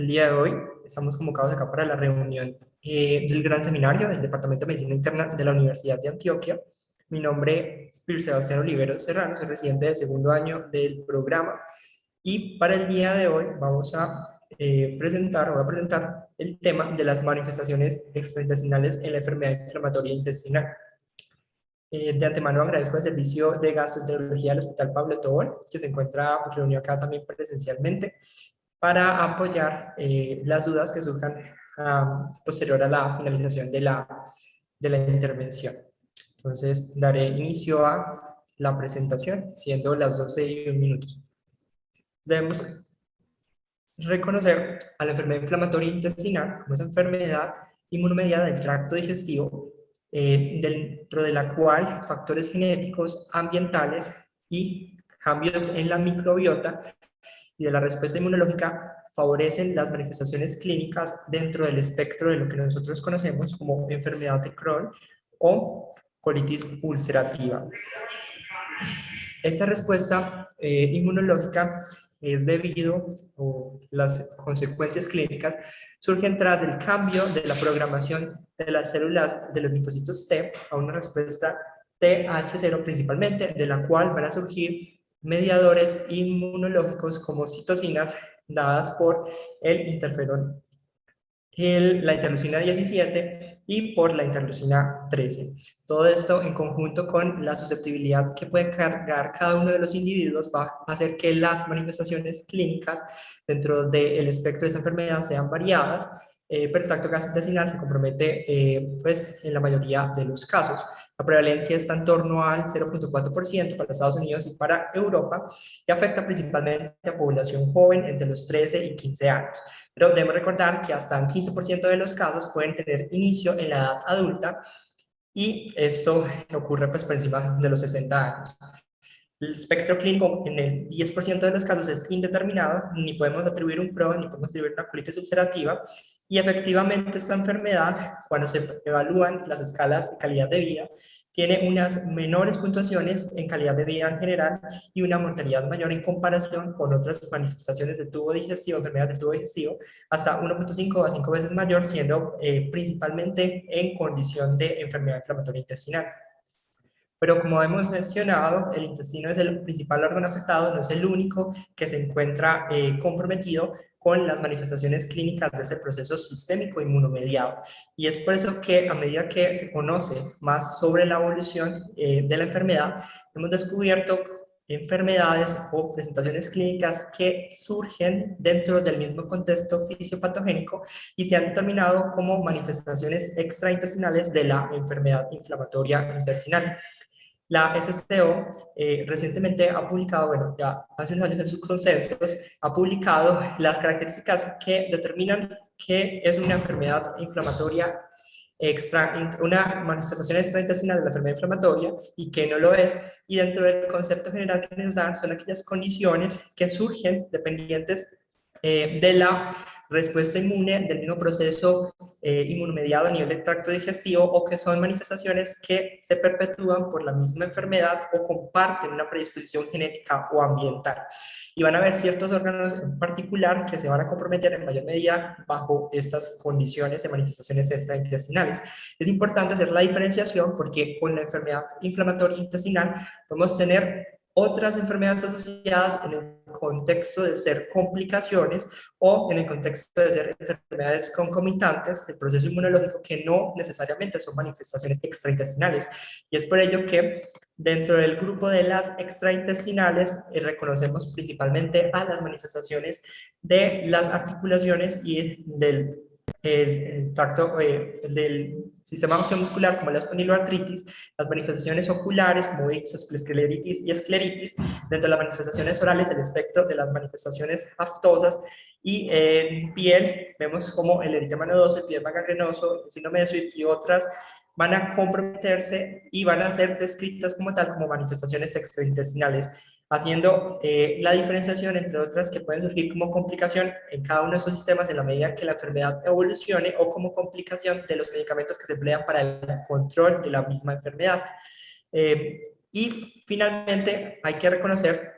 día de hoy estamos convocados acá para la reunión del gran seminario del Departamento de Medicina Interna de la Universidad de Antioquia. Mi nombre es Pierre Sebastián Olivero Serrano, soy residente del segundo año del programa y para el día de hoy vamos a voy a presentar el tema de las manifestaciones extraintestinales en la enfermedad inflamatoria intestinal. De antemano agradezco el servicio de gastroenterología del Hospital Pablo Tobón, que se encuentra reunido acá también presencialmente, para apoyar las dudas que surjan posterior a la finalización de la intervención. Entonces, daré inicio a la presentación, siendo las 12:01. Debemos reconocer a la enfermedad inflamatoria intestinal como esa enfermedad inmunomediada del tracto digestivo, dentro de la cual factores genéticos, ambientales y cambios en la microbiota y de la respuesta inmunológica favorecen las manifestaciones clínicas dentro del espectro de lo que nosotros conocemos como enfermedad de Crohn o colitis ulcerativa. Esta respuesta inmunológica es debido, o las consecuencias clínicas surgen tras el cambio de la programación de las células de los linfocitos T a una respuesta TH0 principalmente, de la cual van a surgir mediadores inmunológicos como citocinas dadas por el interferón, la interleucina 17 y por la interleucina 13. Todo esto en conjunto con la susceptibilidad que puede cargar cada uno de los individuos va a hacer que las manifestaciones clínicas dentro del espectro de esa enfermedad sean variadas, pero el tracto gastrointestinal se compromete pues, en la mayoría de los casos. La prevalencia está en torno al 0.4% para Estados Unidos y para Europa y afecta principalmente a población joven entre los 13 y 15 años. Pero debemos recordar que hasta un 15% de los casos pueden tener inicio en la edad adulta y esto ocurre pues por encima de los 60 años. El espectro clínico en el 10% de los casos es indeterminado, ni podemos atribuir un PRO, ni podemos atribuir una colitis ulcerativa, y efectivamente esta enfermedad, cuando se evalúan las escalas de calidad de vida, tiene unas menores puntuaciones en calidad de vida en general y una mortalidad mayor en comparación con otras manifestaciones del tubo digestivo, enfermedades del tubo digestivo, hasta 1.5 a 5 veces mayor, siendo principalmente en condición de enfermedad inflamatoria intestinal. Pero como hemos mencionado, el intestino es el principal órgano afectado, no es el único que se encuentra comprometido con las manifestaciones clínicas de ese proceso sistémico inmunomediado. Y es por eso que a medida que se conoce más sobre la evolución de la enfermedad, hemos descubierto enfermedades o presentaciones clínicas que surgen dentro del mismo contexto fisiopatogénico y se han determinado como manifestaciones extraintestinales de la enfermedad inflamatoria intestinal. La SCO recientemente ha publicado, bueno, ya hace unos años en sus consensos, ha publicado las características que determinan que es una enfermedad inflamatoria una manifestación extraintestinal de la enfermedad inflamatoria y que no lo es, y dentro del concepto general que nos dan son aquellas condiciones que surgen dependientes de la respuesta inmune del mismo proceso inmunomediado a nivel del tracto digestivo o que son manifestaciones que se perpetúan por la misma enfermedad o comparten una predisposición genética o ambiental. Y van a haber ciertos órganos en particular que se van a comprometer en mayor medida bajo estas condiciones de manifestaciones extraintestinales. Es importante hacer la diferenciación porque con la enfermedad inflamatoria intestinal podemos tener otras enfermedades asociadas en el contexto de ser complicaciones o en el contexto de ser enfermedades concomitantes del proceso inmunológico que no necesariamente son manifestaciones extraintestinales. Y es por ello que dentro del grupo de las extraintestinales reconocemos principalmente a las manifestaciones de las articulaciones y del el tracto del sistema muscular como la espondiloartritis, las manifestaciones oculares como escleritis y escleritis, dentro de las manifestaciones orales el espectro de las manifestaciones aftosas y en piel vemos como el eritema nodoso, el epidermo gangrenoso, el síndrome de Swift y otras van a comprometerse y van a ser descritas como tal como manifestaciones extraintestinales, haciendo la diferenciación entre otras que pueden surgir como complicación en cada uno de esos sistemas en la medida que la enfermedad evolucione o como complicación de los medicamentos que se emplean para el control de la misma enfermedad. Y finalmente hay que reconocer,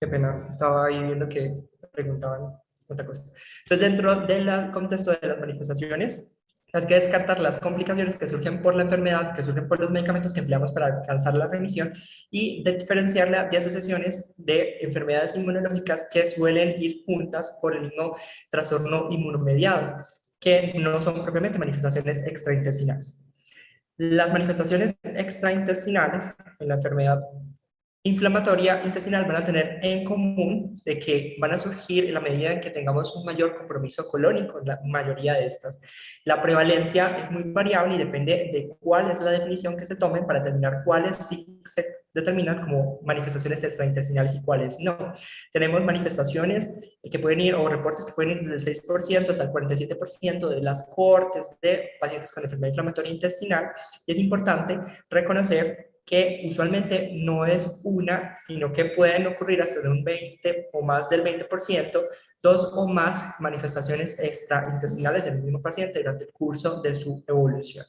qué pena, estaba ahí viendo que preguntaban otra cosa. Entonces, dentro del contexto de las manifestaciones, hay que descartar las complicaciones que surgen por la enfermedad, que surgen por los medicamentos que empleamos para alcanzar la remisión y diferenciarla de asociaciones de enfermedades inmunológicas que suelen ir juntas por el mismo trastorno inmunomediado, que no son propiamente manifestaciones extraintestinales. Las manifestaciones extraintestinales en la enfermedad inflamatoria intestinal van a tener en común de que van a surgir en la medida en que tengamos un mayor compromiso colónico en la mayoría de estas. La prevalencia es muy variable y depende de cuál es la definición que se tomen para determinar cuáles sí se determinan como manifestaciones extraintestinales y cuáles no. Tenemos manifestaciones que pueden ir, o reportes que pueden ir desde el 6% hasta el 47% de las cohortes de pacientes con enfermedad inflamatoria intestinal, y es importante reconocer que usualmente no es una, sino que pueden ocurrir hasta de un 20 o más del 20%, dos o más manifestaciones extraintestinales en el mismo paciente durante el curso de su evolución.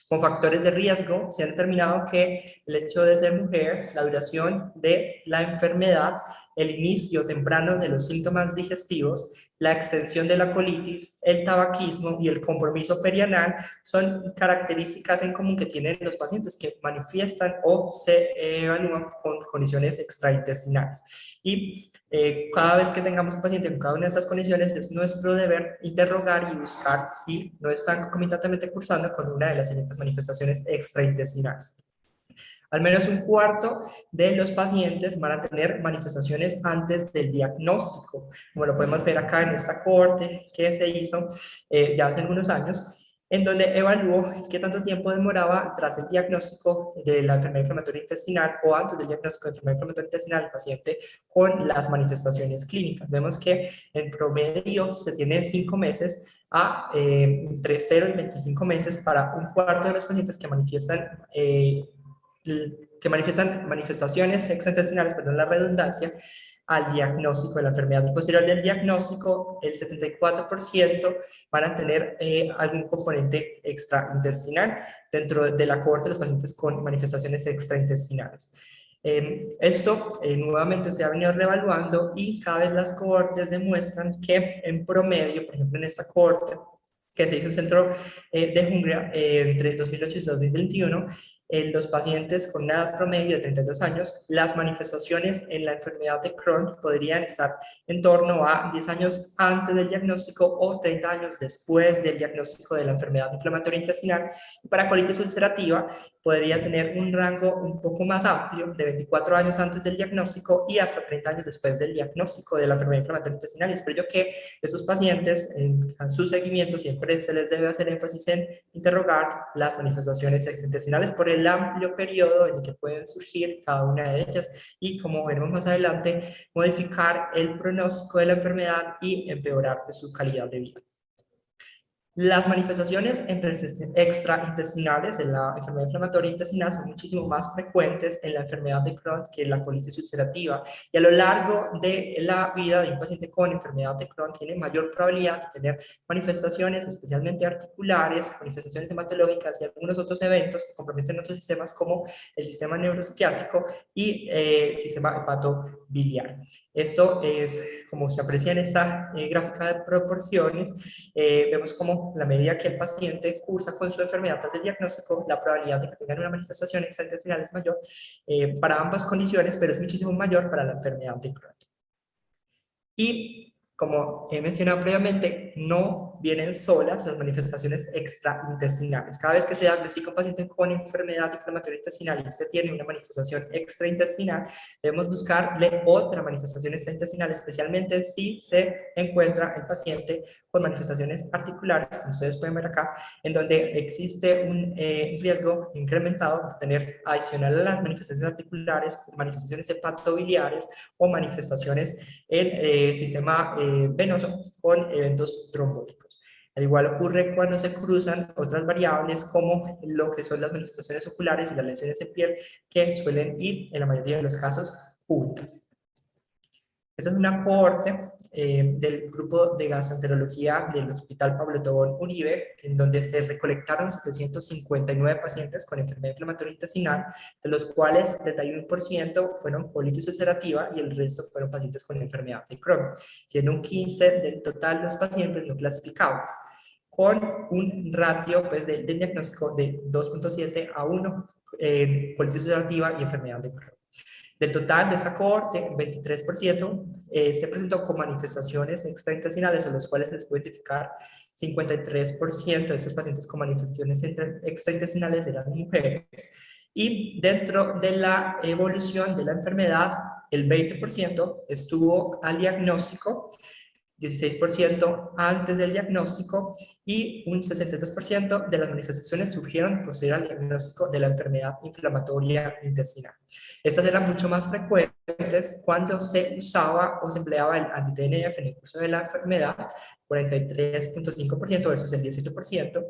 Con factores de riesgo se ha determinado que el hecho de ser mujer, la duración de la enfermedad, el inicio temprano de los síntomas digestivos, la extensión de la colitis, el tabaquismo y el compromiso perianal son características en común que tienen los pacientes que manifiestan o se evalúan con condiciones extraintestinales. Y cada vez que tengamos un paciente con cada una de estas condiciones, es nuestro deber interrogar y buscar si no están concomitantemente cursando con una de las siguientes manifestaciones extraintestinales. Al menos un cuarto de los pacientes van a tener manifestaciones antes del diagnóstico, como lo podemos ver acá en esta cohorte que se hizo ya hace algunos años, en donde evaluó qué tanto tiempo demoraba tras el diagnóstico de la enfermedad inflamatoria intestinal o antes del diagnóstico de enfermedad inflamatoria intestinal el paciente con las manifestaciones clínicas. Vemos que en promedio se tiene 5 meses a entre 0 y 25 meses para un cuarto de los pacientes que manifiestan manifestaciones extraintestinales, perdón la redundancia, al diagnóstico de la enfermedad. Y posterior del diagnóstico, el 74% van a tener algún componente extraintestinal dentro de la cohorte de los pacientes con manifestaciones extraintestinales. Esto nuevamente se ha venido reevaluando y cada vez las cohortes demuestran que en promedio, por ejemplo en esta cohorte que se hizo en el centro de Hungría entre 2008 y 2021, en los pacientes con una edad promedio de 32 años, las manifestaciones en la enfermedad de Crohn podrían estar en torno a 10 años antes del diagnóstico o 30 años después del diagnóstico de la enfermedad inflamatoria intestinal. Y para colitis ulcerativa podría tener un rango un poco más amplio, de 24 años antes del diagnóstico y hasta 30 años después del diagnóstico de la enfermedad inflamatoria intestinal. Y es por ello que esos pacientes, en su seguimiento, siempre se les debe hacer énfasis en interrogar las manifestaciones extraintestinales por el amplio periodo en el que pueden surgir cada una de ellas y, como veremos más adelante, modificar el pronóstico de la enfermedad y empeorar su calidad de vida. Las manifestaciones extraintestinales en la enfermedad inflamatoria intestinal son muchísimo más frecuentes en la enfermedad de Crohn que en la colitis ulcerativa, y a lo largo de la vida de un paciente con enfermedad de Crohn tiene mayor probabilidad de tener manifestaciones especialmente articulares, manifestaciones hematológicas y algunos otros eventos que comprometen otros sistemas como el sistema neuropsiquiátrico y el sistema hepatobiliar. Esto es, como se aprecia en esta gráfica de proporciones, vemos como la medida que el paciente cursa con su enfermedad tras el diagnóstico, la probabilidad de que tengan una manifestación extraintestinal es mayor para ambas condiciones, pero es muchísimo mayor para la enfermedad de Crohn. Y como he mencionado previamente, no vienen solas las manifestaciones extraintestinales. Cada vez que se diagnostica un paciente con enfermedad inflamatoria intestinal y este tiene una manifestación extraintestinal, debemos buscarle otra manifestación extraintestinal, especialmente si se encuentra el paciente con manifestaciones articulares, como ustedes pueden ver acá, en donde existe un riesgo incrementado de tener, adicional a las manifestaciones articulares, manifestaciones hepatobiliares o manifestaciones en el sistema venoso con eventos trombóticos. Al igual ocurre cuando se cruzan otras variables como lo que son las manifestaciones oculares y las lesiones en piel, que suelen ir en la mayoría de los casos juntas. Esta es una cohorte del grupo de gastroenterología del Hospital Pablo Tobón Uribe, en donde se recolectaron 759 pacientes con enfermedad inflamatoria intestinal, de los cuales 71% fueron colitis ulcerativa y el resto fueron pacientes con enfermedad de Crohn, siendo un 15 del total los pacientes no clasificables, con un ratio pues, de diagnóstico de 2.7 a 1, colitis ulcerativa y enfermedad de Crohn. Del total de esta cohorte, 23% se presentó con manifestaciones extraintestinales, o los cuales se les puede identificar 53% de estos pacientes con manifestaciones extraintestinales eran mujeres. Y dentro de la evolución de la enfermedad, el 20% estuvo al diagnóstico, 16% antes del diagnóstico y un 62% de las manifestaciones surgieron posterior al diagnóstico de la enfermedad inflamatoria intestinal. Estas eran mucho más frecuentes cuando se usaba o se empleaba el anti-TNF en el curso de la enfermedad, 43.5% versus el 18%,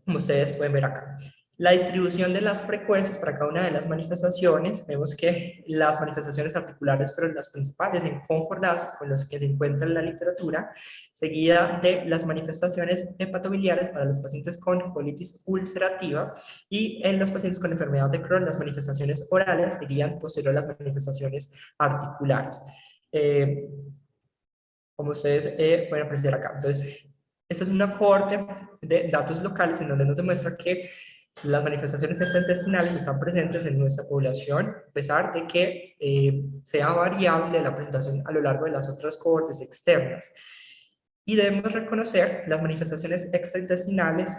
como ustedes pueden ver acá. La distribución de las frecuencias para cada una de las manifestaciones, vemos que las manifestaciones articulares fueron las principales en concordancia con los que se encuentra en la literatura, seguida de las manifestaciones hepatobiliares para los pacientes con colitis ulcerativa, y en los pacientes con enfermedad de Crohn las manifestaciones orales seguían posterior a las manifestaciones articulares. Como ustedes pueden apreciar acá. Entonces, esta es una cohorte de datos locales en donde nos demuestra que las manifestaciones extraintestinales están presentes en nuestra población, a pesar de que sea variable la presentación a lo largo de las otras cohortes externas. Y debemos reconocer las manifestaciones extraintestinales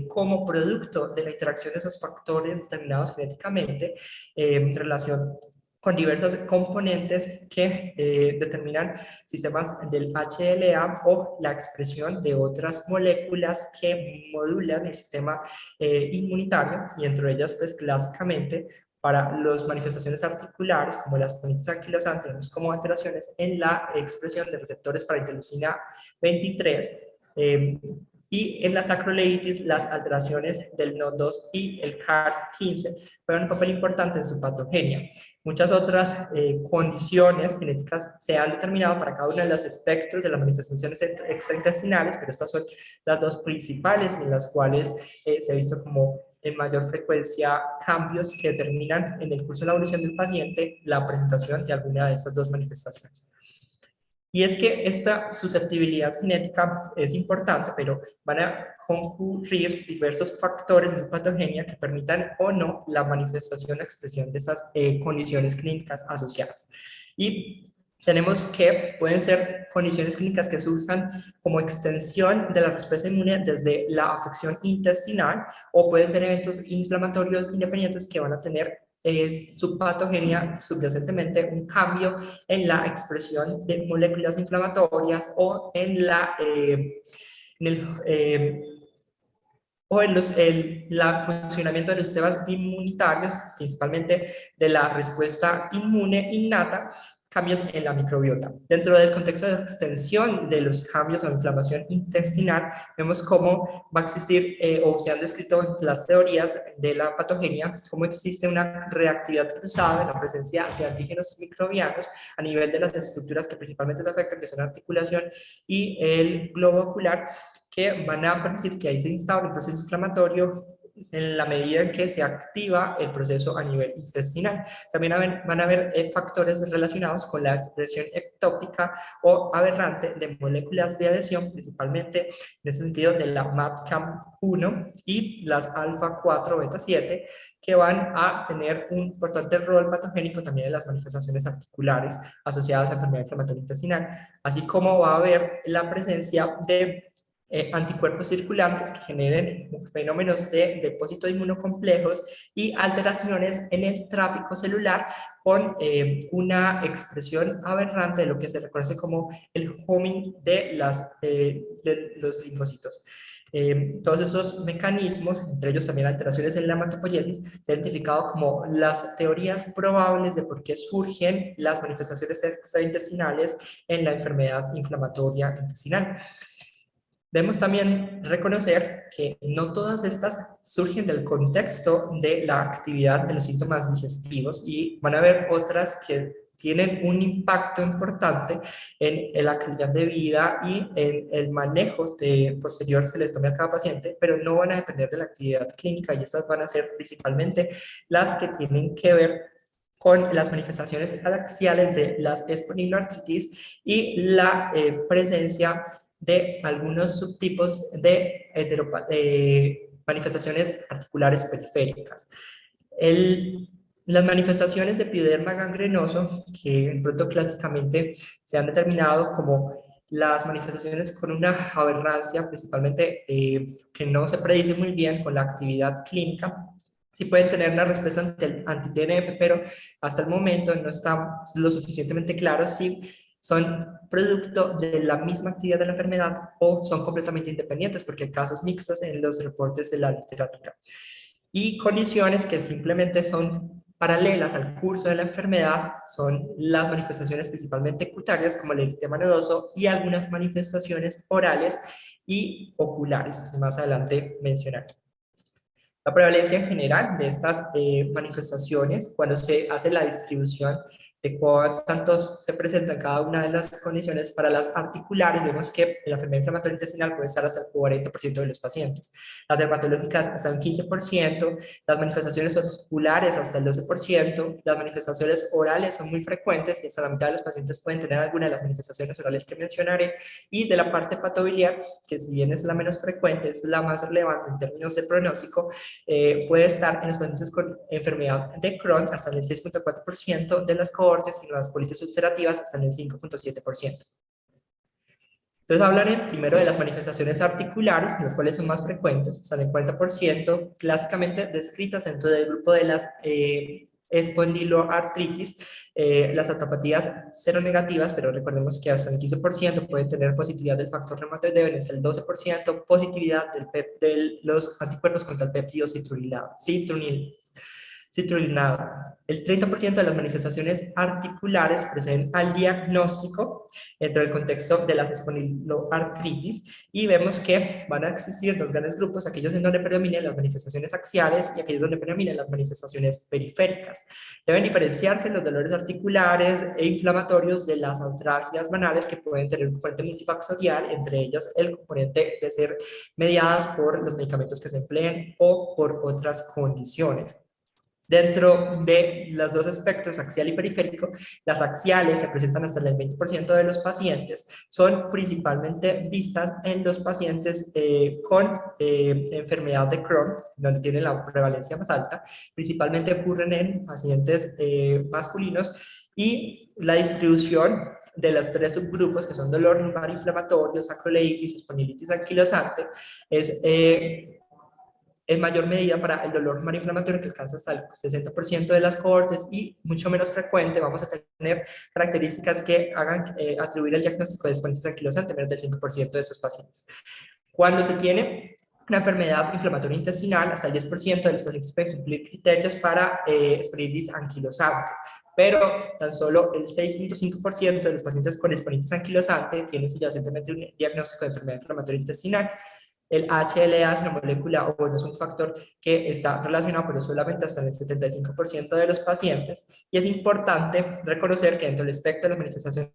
como producto de la interacción de esos factores determinados genéticamente en relación con diversos componentes que determinan sistemas del HLA o la expresión de otras moléculas que modulan el sistema inmunitario, y entre ellas, pues clásicamente, para las manifestaciones articulares, como las espondilitis anquilosante, tenemos como alteraciones en la expresión de receptores para interleucina 23, y en la sacroleitis, las alteraciones del NOD2 y el CART15 juegan un papel importante en su patogenia. Muchas otras condiciones genéticas se han determinado para cada uno de los espectros de las manifestaciones extraintestinales, pero estas son las dos principales en las cuales se ha visto como en mayor frecuencia cambios que determinan en el curso de la evolución del paciente la presentación de alguna de estas dos manifestaciones. Y es que esta susceptibilidad genética es importante, pero van a concurrir diversos factores de su patogenia que permitan o no la manifestación o expresión de esas condiciones clínicas asociadas. Y tenemos que pueden ser condiciones clínicas que surjan como extensión de la respuesta inmune desde la afección intestinal, o pueden ser eventos inflamatorios independientes que van a tener su patogenia subyacentemente un cambio en la expresión de moléculas inflamatorias o en la o en el funcionamiento de los sistemas inmunitarios, principalmente de la respuesta inmune innata, cambios en la microbiota. Dentro del contexto de extensión de los cambios o inflamación intestinal, vemos cómo va a existir, o se han descrito en las teorías de la patogenia, cómo existe una reactividad cruzada en la presencia de antígenos microbianos a nivel de las estructuras que principalmente se afectan, que son la articulación y el globo ocular, que van a permitir que ahí se instaure un proceso inflamatorio en la medida en que se activa el proceso a nivel intestinal. También van a haber factores relacionados con la expresión ectópica o aberrante de moléculas de adhesión, principalmente en ese sentido de la MAPCAM1 y las alfa 4 beta 7, que van a tener un importante rol patogénico también en las manifestaciones articulares asociadas a la enfermedad inflamatoria intestinal, así como va a haber la presencia de anticuerpos circulantes que generen fenómenos de depósito inmunocomplejos y alteraciones en el tráfico celular con una expresión aberrante de lo que se reconoce como el homing de los linfocitos. Todos esos mecanismos, entre ellos también alteraciones en la hematopoiesis, se han identificado como las teorías probables de por qué surgen las manifestaciones extraintestinales en la enfermedad inflamatoria intestinal. Debemos también reconocer que no todas estas surgen del contexto de la actividad de los síntomas digestivos, y van a haber otras que tienen un impacto importante en la calidad de vida y en el manejo de posterior se les tome a cada paciente, pero no van a depender de la actividad clínica y estas van a ser principalmente las que tienen que ver con las manifestaciones axiales de las espondiloartritis y la presencia de algunos subtipos de manifestaciones articulares periféricas. Las manifestaciones de epiderma gangrenoso, que pronto clásicamente se han determinado como las manifestaciones con una aberrancia, principalmente que no se predice muy bien con la actividad clínica, sí pueden tener una respuesta anti-TNF, pero hasta el momento no está lo suficientemente claro si son producto de la misma actividad de la enfermedad o son completamente independientes, porque hay casos mixtos en los reportes de la literatura. Y condiciones que simplemente son paralelas al curso de la enfermedad son las manifestaciones principalmente cutáneas como el eritema nodoso y algunas manifestaciones orales y oculares, que más adelante mencionaré. La prevalencia en general de estas manifestaciones, cuando se hace la distribución de cuántos se presentan cada una de las condiciones para las articulares, vemos que la enfermedad inflamatoria intestinal puede estar hasta el 40% de los pacientes, las dermatológicas hasta el 15%, las manifestaciones osculares hasta el 12%, las manifestaciones orales son muy frecuentes y hasta la mitad de los pacientes pueden tener alguna de las manifestaciones orales que mencionaré, y de la parte patobiliar, que si bien es la menos frecuente, es la más relevante en términos de pronóstico, puede estar en los pacientes con enfermedad de Crohn hasta el 6.4% de las cohortes y las colitis ulcerativas hasta el 5.7%. Entonces hablaré primero de las manifestaciones articulares, las cuales son más frecuentes, hasta el 40%, clásicamente descritas dentro del grupo de las espondiloartritis, las artropatías seronegativas, pero recordemos que hasta el 15% pueden tener positividad del factor reumatoide, hasta el 12% positividad de los anticuerpos contra el péptido citrulinado. El 30% de las manifestaciones articulares preceden al diagnóstico dentro del contexto de las espondiloartritis y vemos que van a existir dos grandes grupos, aquellos en donde predominan las manifestaciones axiales y aquellos donde predominan las manifestaciones periféricas. Deben diferenciarse los dolores articulares e inflamatorios de las artralgias banales que pueden tener un componente multifactorial, entre ellas el componente de ser mediadas por los medicamentos que se empleen o por otras condiciones. Dentro de los dos espectros, axial y periférico, las axiales se presentan hasta el 20% de los pacientes, son principalmente vistas en los pacientes con enfermedad de Crohn, donde tienen la prevalencia más alta, principalmente ocurren en pacientes masculinos, y la distribución de los tres subgrupos, que son dolor lumbar inflamatorio, sacroileitis y espondilitis anquilosante, es en mayor medida para el dolor lumbar inflamatorio, que alcanza hasta el 60% de las cohortes, y mucho menos frecuente vamos a tener características que hagan atribuir el diagnóstico de espondilitis anquilosante menos del 5% de estos pacientes. Cuando se tiene una enfermedad inflamatoria intestinal, hasta el 10% de los pacientes pueden cumplir criterios para espondilitis anquilosante, pero tan solo el 6.5% de los pacientes con espondilitis anquilosante tienen subyacentemente un diagnóstico de enfermedad inflamatoria intestinal. El HLA es una molécula, o bueno, es un factor que está relacionado, pero solamente hasta el 75% de los pacientes, y es importante reconocer que dentro del espectro de las manifestaciones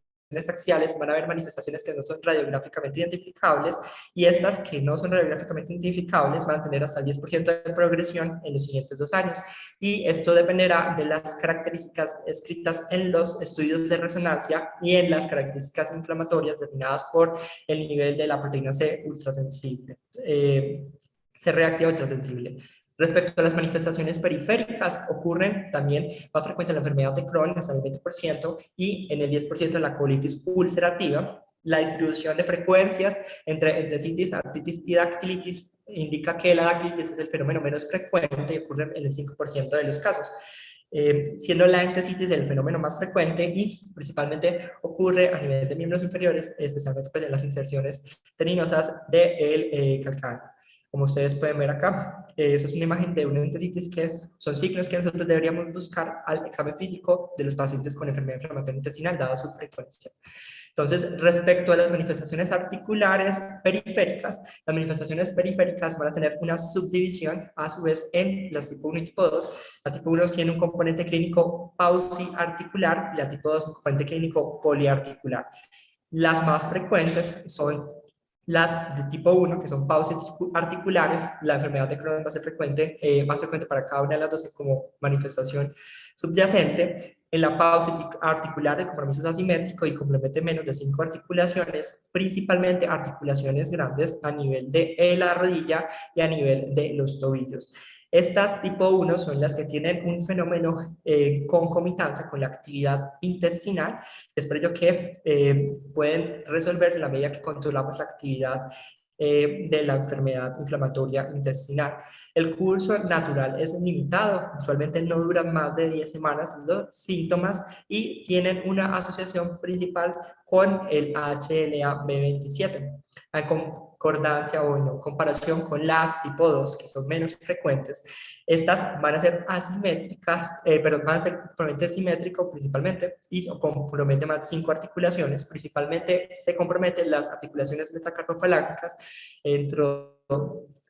axiales van a haber manifestaciones que no son radiográficamente identificables, y estas que no son radiográficamente identificables van a tener hasta el 10% de progresión en los siguientes 2 años, y esto dependerá de las características escritas en los estudios de resonancia y en las características inflamatorias determinadas por el nivel de la proteína C ultrasensible, C reactiva ultrasensible. Respecto a las manifestaciones periféricas, ocurren también más frecuente en la enfermedad de Crohn, hasta el 20%, y en el 10% en la colitis ulcerativa. La distribución de frecuencias entre entesitis, artritis y dactilitis indica que la dactilitis es el fenómeno menos frecuente y ocurre en el 5% de los casos. Siendo la entesitis el fenómeno más frecuente y principalmente ocurre a nivel de miembros inferiores, especialmente pues, en las inserciones teninosas del calcáneo. Como ustedes pueden ver acá, eso es una imagen de una entesitis que son signos que nosotros deberíamos buscar al examen físico de los pacientes con enfermedad inflamatoria intestinal, dada su frecuencia. Entonces, respecto a las manifestaciones articulares periféricas, las manifestaciones periféricas van a tener una subdivisión a su vez en las tipo 1 y tipo 2. La tipo 1 tiene un componente clínico pausiarticular y la tipo 2 un componente clínico poliarticular. Las más frecuentes son las de tipo 1, que son pausis articulares. La enfermedad de Crohn va a ser frecuente, más frecuente para cada una de las dos como manifestación subyacente. En la pausa articular, el compromiso es asimétrico y compromete menos de 5 articulaciones, principalmente articulaciones grandes a nivel de la rodilla y a nivel de los tobillos. Estas tipo 1 son las que tienen un fenómeno concomitancia con la actividad intestinal. Es por ello que pueden resolverse en la medida que controlamos la actividad de la enfermedad inflamatoria intestinal. El curso natural es limitado, usualmente no duran más de 10 semanas los síntomas y tienen una asociación principal con el HLA-B27. En concordancia o en comparación con las tipo 2, que son menos frecuentes, estas van a ser asimétricas, pero van a ser componente simétrico principalmente y compromete más de 5 articulaciones. Principalmente se comprometen las articulaciones metacarpofalángicas dentro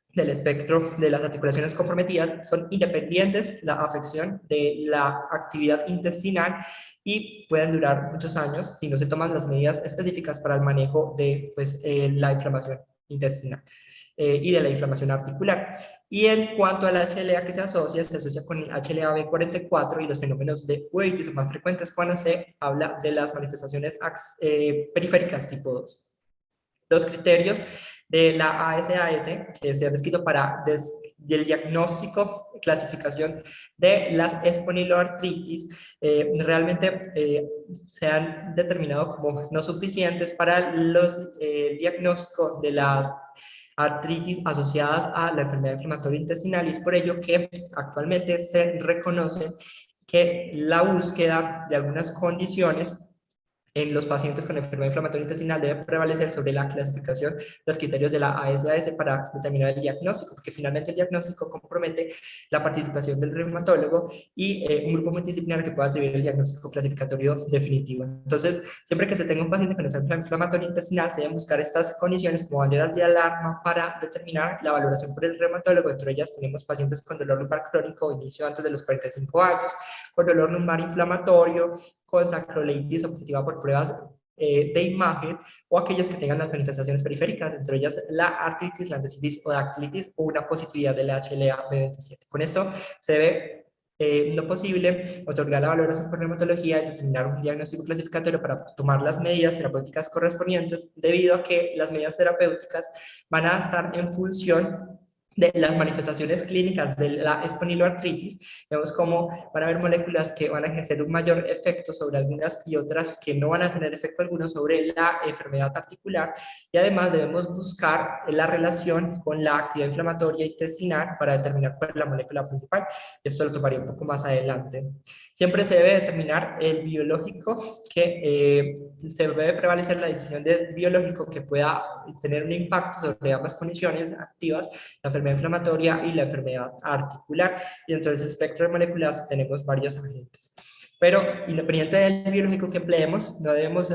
del espectro de las articulaciones comprometidas. Son independientes la afección de la actividad intestinal y pueden durar muchos años si no se toman las medidas específicas para el manejo de pues, la inflamación intestinal y de la inflamación articular. Y en cuanto al HLA que se asocia con el HLA-B44 y los fenómenos de uveitis son más frecuentes cuando se habla de las manifestaciones periféricas tipo 2. Los criterios de la ASAS que se han descrito para el diagnóstico, clasificación de las espondiloartritis, realmente se han determinado como no suficientes para los diagnósticos de las artritis asociadas a la enfermedad inflamatoria intestinal y es por ello que actualmente se reconoce que la búsqueda de algunas condiciones en los pacientes con enfermedad inflamatoria intestinal debe prevalecer sobre la clasificación de los criterios de la ASAS para determinar el diagnóstico, porque finalmente el diagnóstico compromete la participación del reumatólogo y un grupo multidisciplinar que pueda atribuir el diagnóstico clasificatorio definitivo. Entonces, siempre que se tenga un paciente con enfermedad inflamatoria intestinal, se deben buscar estas condiciones como banderas de alarma para determinar la valoración por el reumatólogo. Entre ellas tenemos pacientes con dolor lumbar crónico, inicio antes de los 45 años, con dolor lumbar inflamatorio, con sacroileitis objetiva por pruebas de imagen o aquellos que tengan las manifestaciones periféricas, entre ellas la artritis, la endocitis o dactilitis o una positividad del HLA-B27. Con esto se ve no posible otorgar la valoración por reumatología y determinar un diagnóstico clasificatorio para tomar las medidas terapéuticas correspondientes, debido a que las medidas terapéuticas van a estar en función de las manifestaciones clínicas de la espondiloartritis. Vemos cómo van a haber moléculas que van a ejercer un mayor efecto sobre algunas y otras que no van a tener efecto alguno sobre la enfermedad articular, y además debemos buscar la relación con la actividad inflamatoria intestinal para determinar cuál es la molécula principal. Esto lo tomaré un poco más adelante. Siempre se debe determinar el biológico, que se debe prevalecer la decisión del biológico que pueda tener un impacto sobre ambas condiciones activas, la enfermedad inflamatoria y la enfermedad articular. Y dentro de ese espectro de moléculas tenemos varios agentes. Pero independiente del biológico que empleemos, no debemos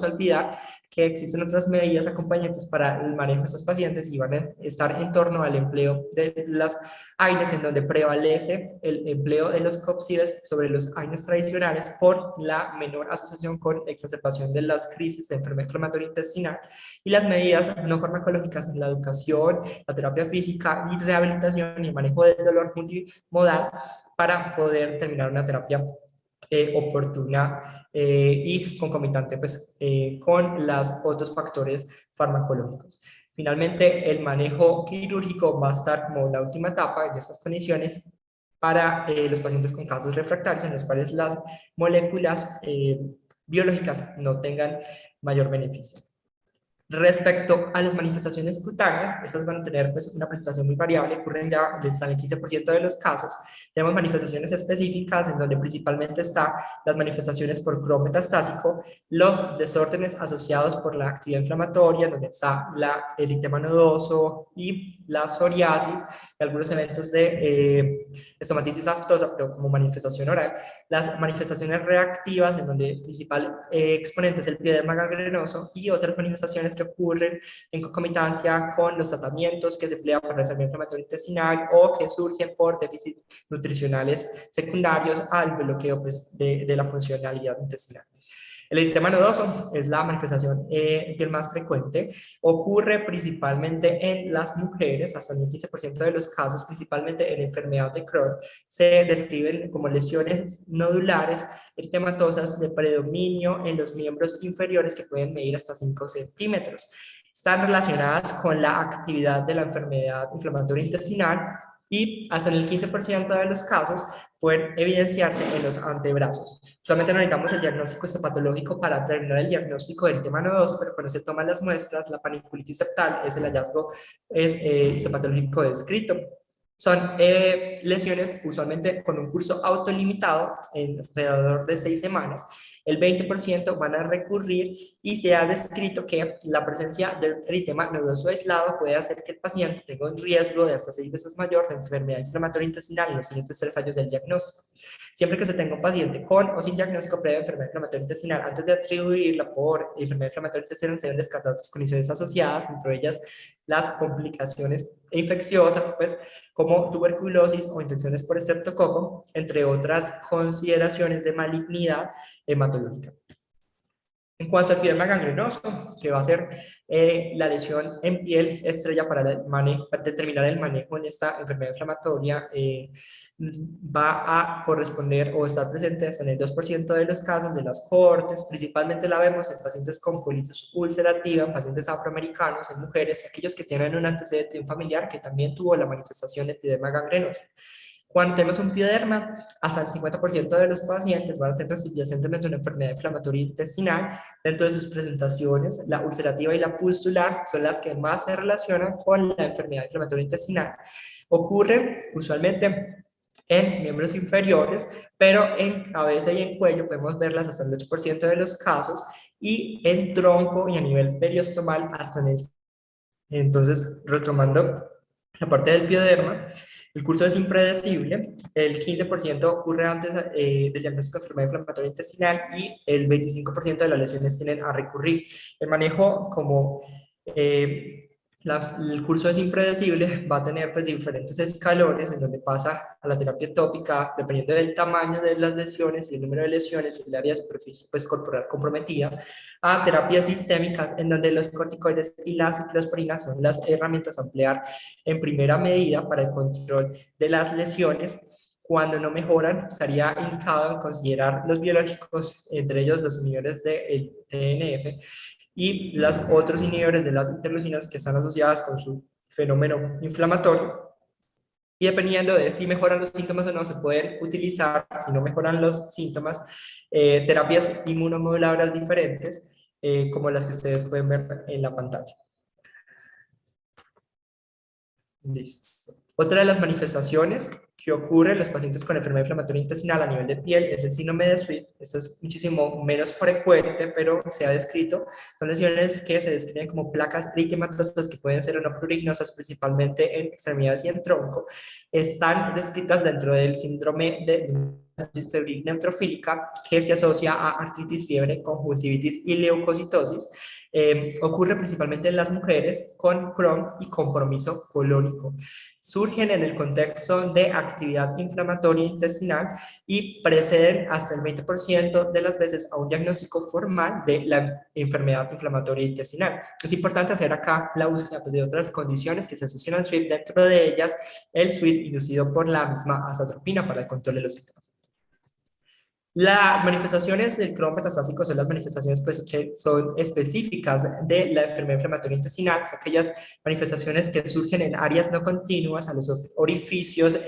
olvidar que existen otras medidas acompañantes para el manejo de estos pacientes y van a estar en torno al empleo de las AINES, en donde prevalece el empleo de los COPSIBes sobre los AINES tradicionales por la menor asociación con exacerbación de las crisis de enfermedad inflamatoria intestinal, y las medidas no farmacológicas en la educación, la terapia física y rehabilitación y manejo del dolor multimodal para poder terminar una terapia oportuna y concomitante pues, con los otros factores farmacológicos. Finalmente, el manejo quirúrgico va a estar como la última etapa en estas condiciones para los pacientes con casos refractarios en los cuales las moléculas biológicas no tengan mayor beneficio. Respecto a las manifestaciones cutáneas, estas van a tener pues, una presentación muy variable, ocurren ya en el 15% de los casos. Tenemos manifestaciones específicas en donde principalmente están las manifestaciones por Crohn metastásico, los desórdenes asociados por la actividad inflamatoria, donde está el eritema nodoso y la psoriasis, y algunos eventos de estomatitis aftosa, pero como manifestación oral. Las manifestaciones reactivas, en donde el principal exponente es el piederma gangrenoso, y otras manifestaciones que ocurren en concomitancia con los tratamientos que se emplean para la enfermedad inflamatoria intestinal o que surgen por déficits nutricionales secundarios al bloqueo pues, de la funcionalidad intestinal. El eritema nodoso es la manifestación piel más frecuente, ocurre principalmente en las mujeres, hasta el 15% de los casos, principalmente en enfermedad de Crohn, se describen como lesiones nodulares eritematosas de predominio en los miembros inferiores que pueden medir hasta 5 centímetros. Están relacionadas con la actividad de la enfermedad inflamatoria intestinal y hasta en el 15% de los casos pueden evidenciarse en los antebrazos. Solamente necesitamos el diagnóstico histopatológico para terminar el diagnóstico del eritema nodoso, pero cuando se toman las muestras, la paniculitis septal es el hallazgo histopatológico descrito. Son lesiones usualmente con un curso autolimitado en alrededor de 6 semanas. El 20% van a recurrir y se ha descrito que la presencia del eritema nodoso aislado puede hacer que el paciente tenga un riesgo de hasta 6 veces mayor de enfermedad inflamatoria intestinal en los siguientes 3 años del diagnóstico. Siempre que se tenga un paciente con o sin diagnóstico previo de enfermedad inflamatoria intestinal, antes de atribuirla por enfermedad inflamatoria intestinal, se deben descartar otras condiciones asociadas, entre ellas las complicaciones infecciosas, pues, como tuberculosis o infecciones por estreptococo, entre otras consideraciones de malignidad hematológica. En cuanto al piederma gangrenoso, que va a ser la lesión en piel estrella para determinar el manejo en esta enfermedad inflamatoria, va a corresponder o estar presente hasta en el 2% de los casos de las cohortes. Principalmente la vemos en pacientes con colitis ulcerativa, en pacientes afroamericanos, en mujeres, y aquellos que tienen un antecedente de un familiar que también tuvo la manifestación de epiderma gangrenoso. Cuando tenemos un pioderma, hasta el 50% de los pacientes van a tener subyacentemente una enfermedad inflamatoria intestinal. Dentro de sus presentaciones, la ulcerativa y la pustular son las que más se relacionan con la enfermedad inflamatoria intestinal. Ocurren usualmente en miembros inferiores, pero en cabeza y en cuello podemos verlas hasta el 8% de los casos, y en tronco y a nivel periostomal hasta en el... Entonces, retomando la parte del pioderma, el curso es impredecible, el 15% ocurre antes del diagnóstico de enfermedad inflamatoria intestinal y el 25% de las lesiones tienden a recurrir. El manejo, como el curso es impredecible, va a tener pues diferentes escalones en donde pasa a la terapia tópica, dependiendo del tamaño de las lesiones y el número de lesiones y el área de superficie pues, corporal comprometida, a terapias sistémicas, en donde los corticoides y la ciclosporina son las herramientas a emplear en primera medida para el control de las lesiones. Cuando no mejoran, estaría indicado considerar los biológicos, entre ellos los inhibidores del TNF y los otros inhibidores de las interleucinas que están asociadas con su fenómeno inflamatorio. Y dependiendo de si mejoran los síntomas o no, se pueden utilizar, si no mejoran los síntomas, terapias inmunomoduladoras diferentes, como las que ustedes pueden ver en la pantalla. Listo. Otra de las manifestaciones que ocurre en los pacientes con enfermedad inflamatoria intestinal a nivel de piel es el síndrome de Sweet. Esto es muchísimo menos frecuente, pero se ha descrito. Son lesiones que se describen como placas eritematosas que pueden ser o no prurignosas, principalmente en extremidades y en tronco. Están descritas dentro del síndrome de febril neutrofílica, que se asocia a artritis, fiebre, conjuntivitis y leucocitosis. Ocurre principalmente en las mujeres con Crohn y compromiso colónico. Surgen en el contexto de actividad inflamatoria intestinal y preceden hasta el 20% de las veces a un diagnóstico formal de la enfermedad inflamatoria intestinal. Es importante hacer acá la búsqueda pues, de otras condiciones que se asocian al SWIT, dentro de ellas el SWIT inducido por la misma azatropina para el control de los síntomas. Las manifestaciones del Crohn metastásico son las manifestaciones pues, que son específicas de la enfermedad inflamatoria intestinal, aquellas manifestaciones que surgen en áreas no continuas a los orificios,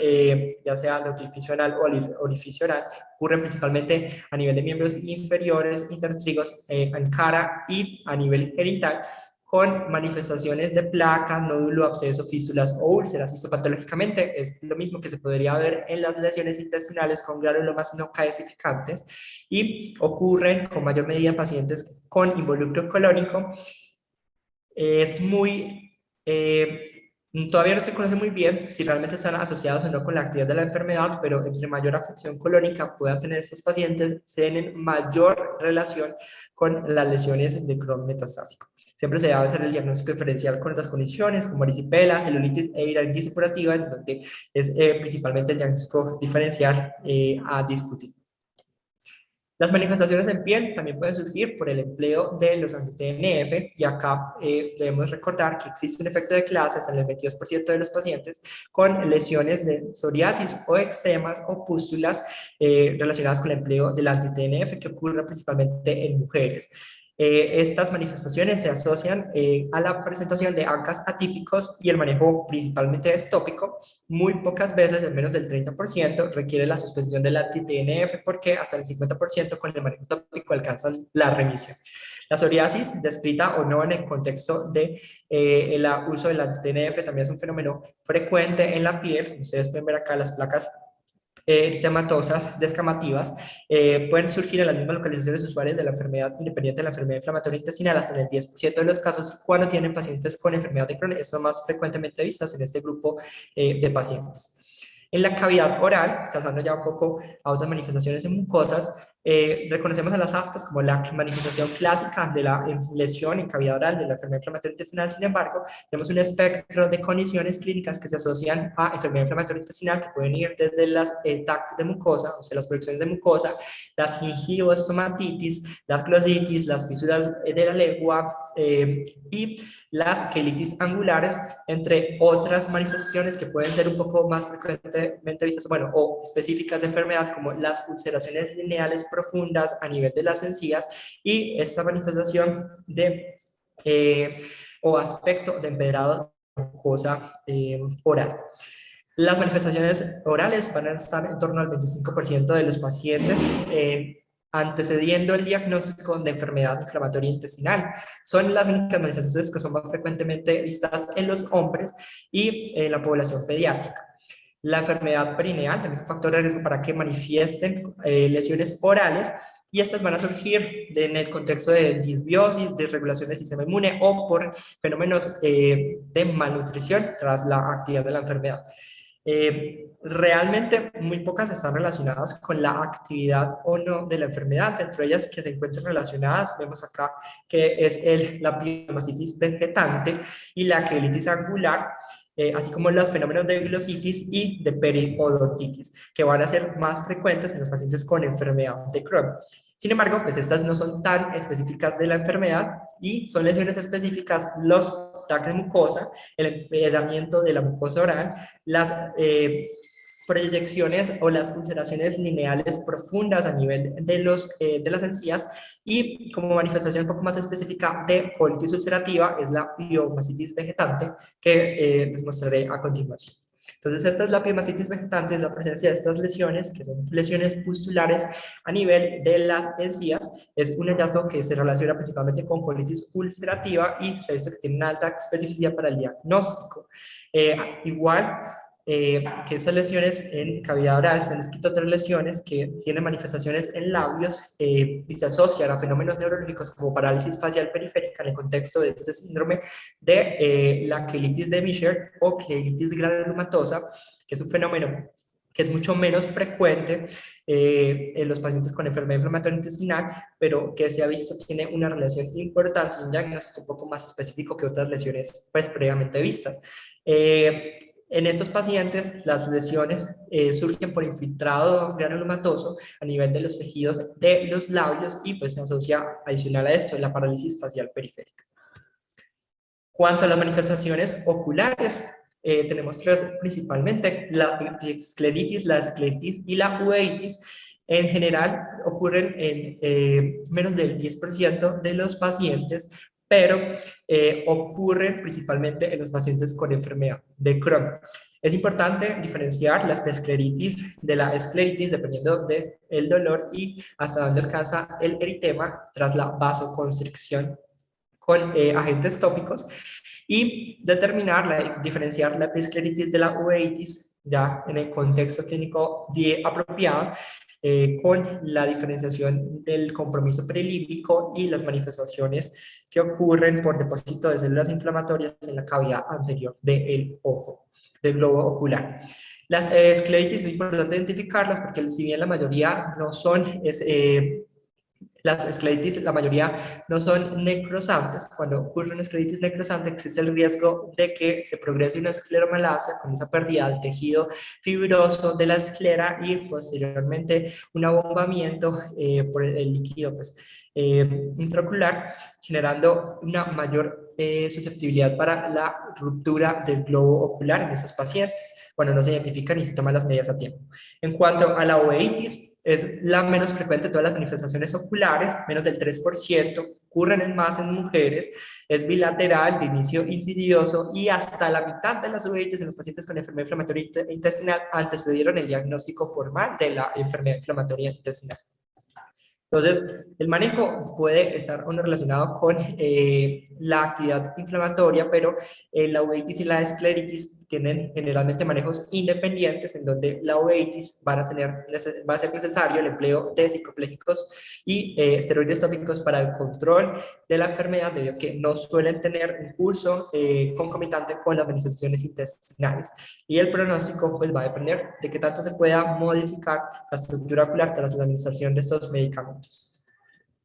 ya sea el orificio anal o el orificio oral, ocurren principalmente a nivel de miembros inferiores, intertrigos, en cara y a nivel genital, con manifestaciones de placa, nódulo, absceso, fístulas o úlceras. Histopatológicamente es lo mismo que se podría ver en las lesiones intestinales con granulomas no calcificantes y ocurren con mayor medida en pacientes con involucro colónico. Es muy Todavía no se conoce muy bien si realmente están asociados o no con la actividad de la enfermedad, pero entre mayor afección colónica puedan tener estos pacientes, se tienen mayor relación con las lesiones de Crohn metastásico. Siempre se debe hacer el diagnóstico diferencial con otras condiciones como erisipela, celulitis e hidradenitis supurativa, en donde es principalmente el diagnóstico diferencial a discutir. Las manifestaciones en piel también pueden surgir por el empleo de los anti-TNF, y acá debemos recordar que existe un efecto de clases en el 22% de los pacientes con lesiones de psoriasis o eczemas o pústulas relacionadas con el empleo del anti-TNF, que ocurre principalmente en mujeres. Estas manifestaciones se asocian a la presentación de ANCAs atípicos y el manejo principalmente distópico. Muy pocas veces, en menos del 30%, requiere la suspensión del anti-TNF porque hasta el 50% con el manejo tópico alcanzan la remisión. La psoriasis, descrita o no en el contexto de el uso del anti-TNF, también es un fenómeno frecuente en la piel. Ustedes pueden ver acá las placas eritematosas descamativas, pueden surgir en las mismas localizaciones usuarias de la enfermedad, independiente de la enfermedad inflamatoria intestinal, hasta en el 10% de los casos cuando tienen pacientes con enfermedad de Crohn. Son más frecuentemente vistas en este grupo de pacientes. En la cavidad oral, pasando ya un poco a otras manifestaciones en mucosas, reconocemos a las aftas como la manifestación clásica de la lesión en cavidad oral de la enfermedad inflamatoria intestinal. Sin embargo, tenemos un espectro de condiciones clínicas que se asocian a enfermedad inflamatoria intestinal, que pueden ir desde las TAC de mucosa, o sea, las proyecciones de mucosa, las gingivostomatitis, las glositis, las fisuras de la lengua y las quelitis angulares, entre otras manifestaciones que pueden ser un poco más frecuentemente vistas, bueno, o específicas de enfermedad, como las ulceraciones lineales profundas a nivel de las encías, y esta manifestación de o aspecto de empedrado de mucosa oral. Las manifestaciones orales van a estar en torno al 25% de los pacientes antecediendo el diagnóstico de enfermedad inflamatoria intestinal. Son las únicas manifestaciones que son más frecuentemente vistas en los hombres y en la población pediátrica. La enfermedad perineal también es un factor de riesgo para que manifiesten lesiones orales, y estas van a surgir en el contexto de disbiosis, desregulación del sistema inmune o por fenómenos de malnutrición tras la actividad de la enfermedad. Realmente muy pocas están relacionadas con la actividad o no de la enfermedad. Dentro de ellas que se encuentran relacionadas, vemos acá que es la pilomastitis vegetante y la quelitis angular, así como los fenómenos de glositis y de periodontitis, que van a ser más frecuentes en los pacientes con enfermedad de Crohn. Sin embargo, pues estas no son tan específicas de la enfermedad y son lesiones específicas los TAC de mucosa, el empedramiento de la mucosa oral, las proyecciones o las ulceraciones lineales profundas a nivel de las encías, y como manifestación un poco más específica de colitis ulcerativa es la pilomastitis vegetante, que les mostraré a continuación. Entonces, esta es la pilomastitis vegetante, es la presencia de estas lesiones, que son lesiones pustulares a nivel de las encías. Es un hallazgo que se relaciona principalmente con colitis ulcerativa y se ha visto que tiene una alta especificidad para el diagnóstico. Igual que estas lesiones en cavidad oral, se han descrito otras lesiones que tienen manifestaciones en labios y se asocian a fenómenos neurológicos como parálisis facial periférica en el contexto de este síndrome de la quelitis de Micher o quelitis granulomatosa, que es un fenómeno que es mucho menos frecuente en los pacientes con enfermedad inflamatoria intestinal, pero que se ha visto tiene una relación importante y un diagnóstico un poco más específico que otras lesiones pues previamente vistas. En estos pacientes, las lesiones surgen por infiltrado granulomatoso a nivel de los tejidos de los labios, y pues se asocia adicional a esto la parálisis facial periférica. Cuanto a las manifestaciones oculares, tenemos tres principalmente: la escleritis, la escleritis y la uveitis. En general ocurren en menos del 10% de los pacientes, pero ocurren principalmente en los pacientes con enfermedad de Crohn. Es importante diferenciar la escleritis de la escleritis dependiendo del dolor y hasta dónde alcanza el eritema tras la vasoconstricción con agentes tópicos, y determinar, diferenciar la episcleritis de la uveitis ya en el contexto clínico apropiado, con la diferenciación del compromiso perilímbico y las manifestaciones que ocurren por depósito de células inflamatorias en la cavidad anterior del ojo, del globo ocular. Las escleritis es importante identificarlas porque si bien la mayoría no son las escleritis, la mayoría no son necrosantes. Cuando ocurre una escleritis necrosante, existe el riesgo de que se progrese una escleromalacia con esa pérdida del tejido fibroso de la esclera y posteriormente un abombamiento por el líquido pues, intraocular, generando una mayor susceptibilidad para la ruptura del globo ocular en esos pacientes cuando no se identifican y se toman las medidas a tiempo. En cuanto a la uveitis, es la menos frecuente de todas las manifestaciones oculares, menos del 3%, ocurren más en mujeres, es bilateral, de inicio insidioso y hasta la mitad de las uveitis en los pacientes con enfermedad inflamatoria intestinal antecedieron el diagnóstico formal de la enfermedad inflamatoria intestinal. Entonces, el manejo puede estar o no relacionado con la actividad inflamatoria, pero la uveitis y la escleritis tienen generalmente manejos independientes en donde la uveitis va a ser necesario el empleo de cicloplégicos y esteroides tópicos para el control de la enfermedad, debido a que no suelen tener un curso concomitante con las manifestaciones intestinales. Y el pronóstico pues, va a depender de qué tanto se pueda modificar la estructura ocular tras la administración de estos medicamentos.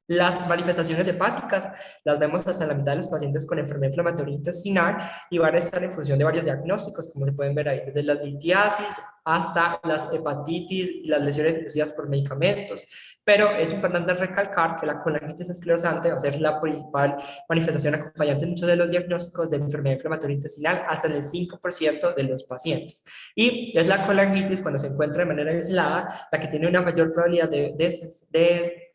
Las manifestaciones hepáticas las vemos hasta la mitad de los pacientes con enfermedad inflamatoria intestinal y van a estar en función de varios diagnósticos, como se pueden ver ahí, desde la litiasis hasta las hepatitis y las lesiones inducidas por medicamentos. Pero es importante recalcar que la colangitis esclerosante va a ser la principal manifestación acompañante en muchos de los diagnósticos de enfermedad inflamatoria intestinal, hasta en el 5% de los pacientes. Y es la colangitis, cuando se encuentra de manera aislada, la que tiene una mayor probabilidad de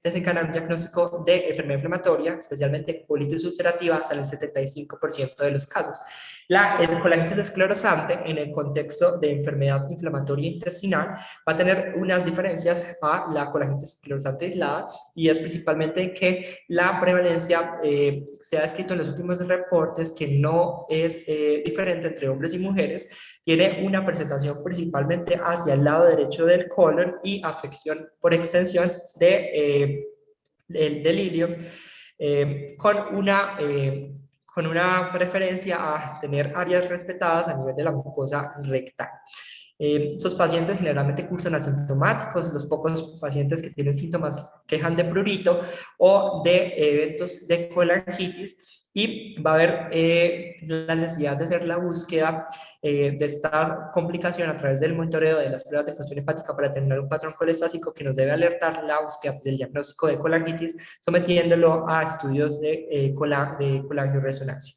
desencadenar un diagnóstico de enfermedad inflamatoria, especialmente colitis ulcerativa, hasta el 75% de los casos. La colangitis esclerosante, en el contexto de enfermedad inflamatoria intestinal, va a tener unas diferencias a la colangitis esclerosante aislada, y es principalmente que la prevalencia se ha descrito en los últimos reportes que no es diferente entre hombres y mujeres, tiene una presentación principalmente hacia el lado derecho del colon y afección por extensión del delirio, con una preferencia a tener áreas respetadas a nivel de la mucosa rectal. Esos pacientes generalmente cursan asintomáticos, los pocos pacientes que tienen síntomas quejan de prurito o de eventos de colangitis, y va a haber la necesidad de hacer la búsqueda de esta complicación a través del monitoreo de las pruebas de función hepática para determinar un patrón colestático que nos debe alertar la búsqueda del diagnóstico de colangitis, sometiéndolo a estudios de colangioresonancia.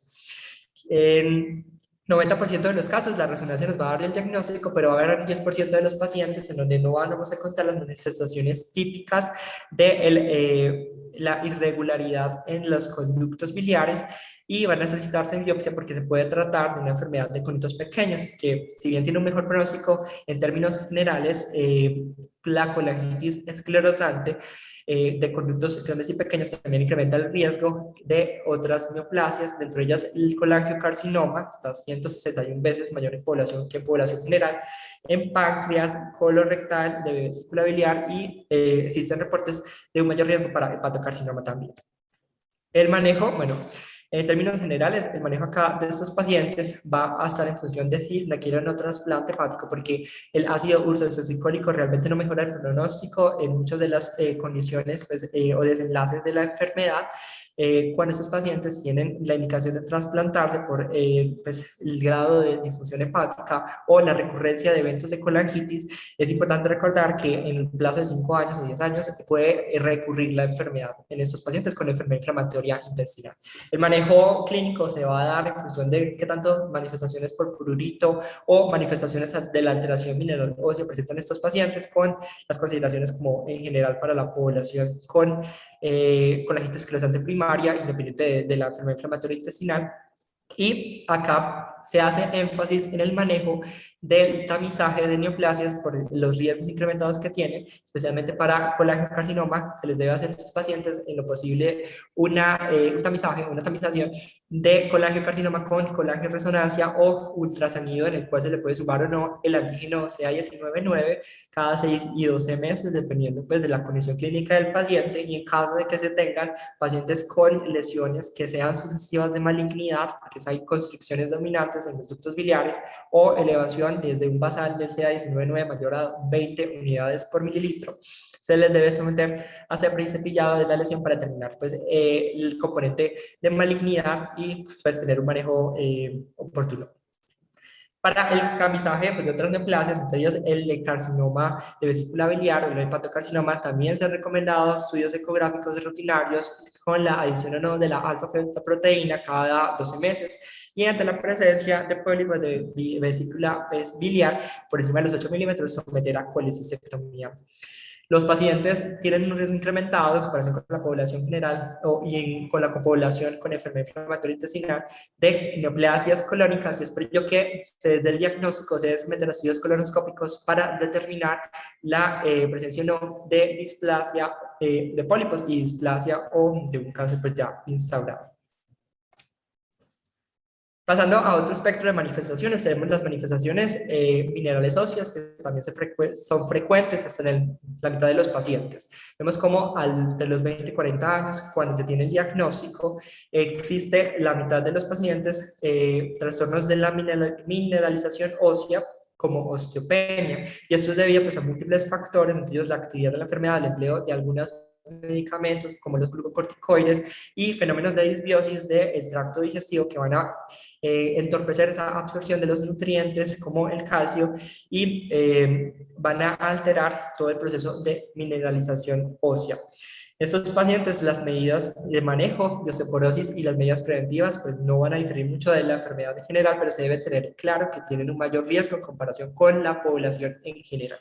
En 90% de los casos la resonancia nos va a dar el diagnóstico, pero va a haber un 10% de los pacientes en donde no vamos a encontrar las manifestaciones típicas de la irregularidad en los conductos biliares, y va a necesitarse biopsia porque se puede tratar de una enfermedad de conductos pequeños, que si bien tiene un mejor pronóstico en términos generales, la colangitis esclerosante de conductos grandes y pequeños también incrementa el riesgo de otras neoplasias, dentro de ellas el colangiocarcinoma, está 161 veces mayor en población que en población general, en páncreas, colorectal, de vesícula biliar, y existen reportes de un mayor riesgo para hepatocarcinoma también. El manejo, bueno, en términos generales, el manejo acá de estos pacientes va a estar en función de si requieren otro trasplante hepático, porque el ácido ursodesoxycólico realmente no mejora el pronóstico en muchas de las condiciones pues, o desenlaces de la enfermedad. Cuando esos pacientes tienen la indicación de trasplantarse por pues, el grado de disfunción hepática o la recurrencia de eventos de colangitis, es importante recordar que en el plazo de 5 años o 10 años se puede recurrir la enfermedad en estos pacientes con enfermedad inflamatoria intestinal. El manejo clínico se va a dar en función de qué tanto manifestaciones por prurito o manifestaciones de la alteración mineral ósea presentan estos pacientes, con las consideraciones como en general para la población con colangitis esclerosante primaria, independiente de la enfermedad inflamatoria intestinal. Y acá se hace énfasis en el manejo del tamizaje de neoplasias por los riesgos incrementados que tienen, especialmente para colangiocarcinoma. Se les debe hacer a estos pacientes en lo posible un tamizaje, una tamización de colangiocarcinoma con colangioresonancia o ultrasonido, en el cual se le puede sumar o no el antígeno CA19-9 cada 6 y 12 meses, dependiendo pues de la condición clínica del paciente, y en caso de que se tengan pacientes con lesiones que sean sugestivas de malignidad, que hay constricciones dominantes en los ductos biliares o elevación desde un basal del CA19-9 mayor a 20 unidades por mililitro, se les debe someter a siempre cepillado de la lesión para determinar pues, el componente de malignidad y pues, tener un manejo oportuno. Para el tamizaje pues, de otras neoplasias, entre ellos el de carcinoma de vesícula biliar o el hepatocarcinoma, también se han recomendado estudios ecográficos rutinarios con la adición o no de la alfa-fetoproteína cada 12 meses, y ante la presencia de pólipos de vesícula biliar por encima de los 8 milímetros, someter a colecistectomía. Los pacientes tienen un riesgo incrementado en comparación con la población general con la población con enfermedad inflamatoria intestinal de neoplasias colónicas, y es por ello que desde el diagnóstico se deben someter a estudios colonoscópicos para determinar la presencia o no de displasia de pólipos y displasia o de un cáncer pues ya instaurado. Pasando a otro espectro de manifestaciones, tenemos las manifestaciones minerales óseas, que también son frecuentes hasta en la mitad de los pacientes. Vemos como de los 20 y 40 años, cuando se tiene el diagnóstico, existe la mitad de los pacientes trastornos de la mineralización ósea, como osteopenia, y esto es debido pues, a múltiples factores, entre ellos la actividad de la enfermedad, el empleo de algunos medicamentos como los glucocorticoides y fenómenos de disbiosis del tracto digestivo que van a entorpecer esa absorción de los nutrientes como el calcio y van a alterar todo el proceso de mineralización ósea. Estos pacientes, las medidas de manejo de osteoporosis y las medidas preventivas pues no van a diferir mucho de la enfermedad en general, pero se debe tener claro que tienen un mayor riesgo en comparación con la población en general.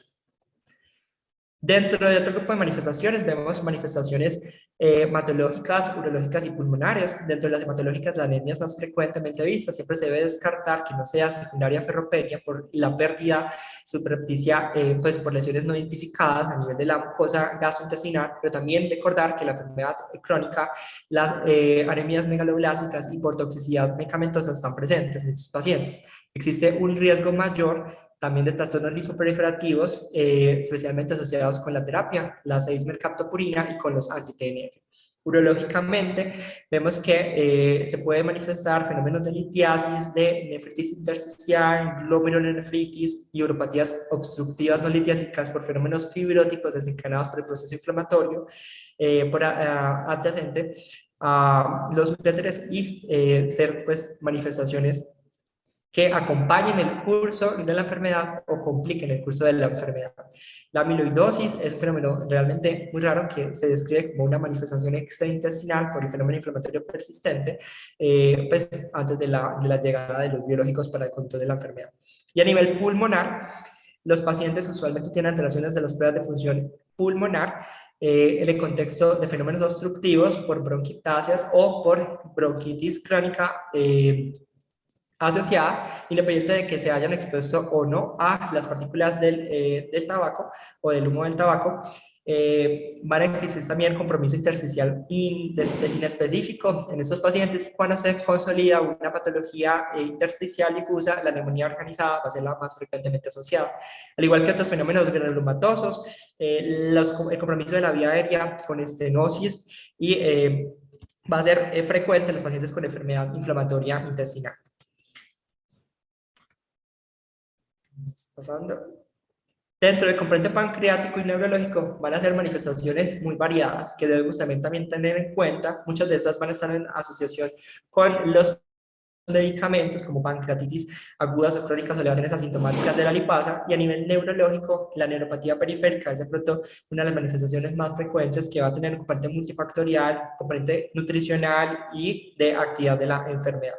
Dentro de otro grupo de manifestaciones vemos manifestaciones hematológicas, urológicas y pulmonares. Dentro de las hematológicas, la anemia es más frecuentemente vista. Siempre se debe descartar que no sea secundaria ferropenia por la pérdida suprarticia, pues por lesiones no identificadas a nivel de la mucosa gastrointestinal, pero también recordar que la enfermedad crónica, las anemias megaloblásticas y por toxicidad medicamentosa están presentes en estos pacientes. Existe un riesgo mayor también de trastornos linfoproliferativos, especialmente asociados con la terapia, la 6-mercaptopurina y con los anti-TNF. Urológicamente, vemos que se puede manifestar fenómenos de litiasis, de nefritis intersticial, glomerulonefritis y uropatías obstructivas no litiásicas por fenómenos fibróticos desencadenados por el proceso inflamatorio adyacente a los uréteres y ser pues manifestaciones que acompañen el curso de la enfermedad o compliquen el curso de la enfermedad. La amiloidosis es un fenómeno realmente muy raro que se describe como una manifestación extraintestinal por el fenómeno inflamatorio persistente, pues antes de la llegada de los biológicos para el control de la enfermedad. Y a nivel pulmonar, los pacientes usualmente tienen alteraciones de las pruebas de función pulmonar en el contexto de fenómenos obstructivos por bronquitasias o por bronquitis crónica asociada, independiente de que se hayan expuesto o no a las partículas del tabaco o del humo del tabaco. Van a existir también compromiso intersticial inespecífico en estos pacientes, y cuando se consolida una patología intersticial difusa, la neumonía organizada va a ser la más frecuentemente asociada. Al igual que otros fenómenos granulomatosos, el compromiso de la vía aérea con estenosis y va a ser frecuente en los pacientes con enfermedad inflamatoria intestinal. Pasando. Dentro del componente pancreático y neurológico van a ser manifestaciones muy variadas que debemos también tener en cuenta. Muchas de estas van a estar en asociación con los medicamentos como pancreatitis agudas o crónicas o elevaciones asintomáticas de la lipasa, y a nivel neurológico la neuropatía periférica es de pronto una de las manifestaciones más frecuentes, que va a tener un componente multifactorial, componente nutricional y de actividad de la enfermedad.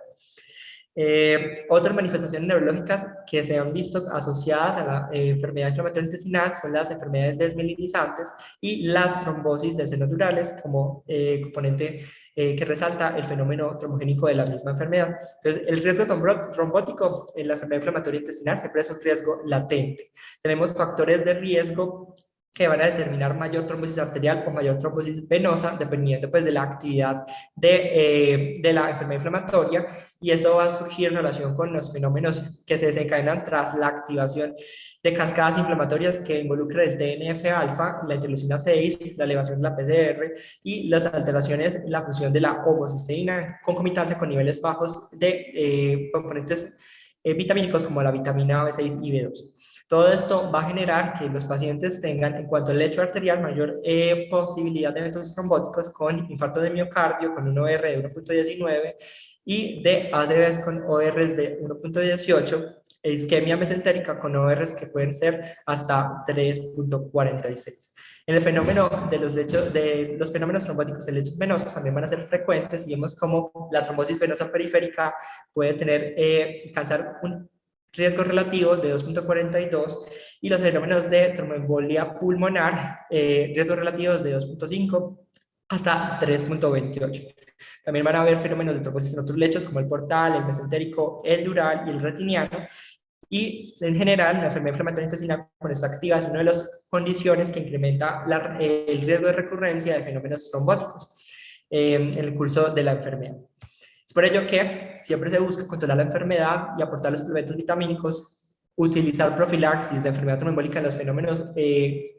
Otras manifestaciones neurológicas que se han visto asociadas a la enfermedad inflamatoria intestinal son las enfermedades desmielinizantes y las trombosis de senos durales como componente que resalta el fenómeno trombogénico de la misma enfermedad. Entonces, el riesgo trombótico en la enfermedad inflamatoria intestinal siempre es un riesgo latente. Tenemos factores de riesgo que van a determinar mayor trombosis arterial o mayor trombosis venosa, dependiendo pues de la actividad de la enfermedad inflamatoria, y eso va a surgir en relación con los fenómenos que se desencadenan tras la activación de cascadas inflamatorias que involucran el TNF-alfa, la interleucina 6, la elevación de la PCR y las alteraciones en la función de la homocisteína, concomitancia con niveles bajos de componentes vitamínicos como la vitamina B6 y B2. Todo esto va a generar que los pacientes tengan, en cuanto al lecho arterial, mayor posibilidad de eventos trombóticos con infarto de miocardio, con un OR de 1.19 y de ACVs con ORs de 1.18, e isquemia mesentérica con ORs que pueden ser hasta 3.46. En el fenómeno de los fenómenos trombóticos en lechos venosos también van a ser frecuentes, y vemos como la trombosis venosa periférica puede tener, alcanzar un riesgo relativo de 2.42, y los fenómenos de tromboembolia pulmonar, riesgos relativos de 2.5 hasta 3.28. También van a haber fenómenos de trombosis en otros lechos como el portal, el mesentérico, el dural y el retiniano. Y en general, la enfermedad inflamatoria intestinal, cuando está activa, es una de las condiciones que incrementa el riesgo de recurrencia de fenómenos trombóticos en el curso de la enfermedad. Es por ello que siempre se busca controlar la enfermedad y aportar los suplementos vitamínicos, utilizar profilaxis de enfermedad tromboembólica en los fenómenos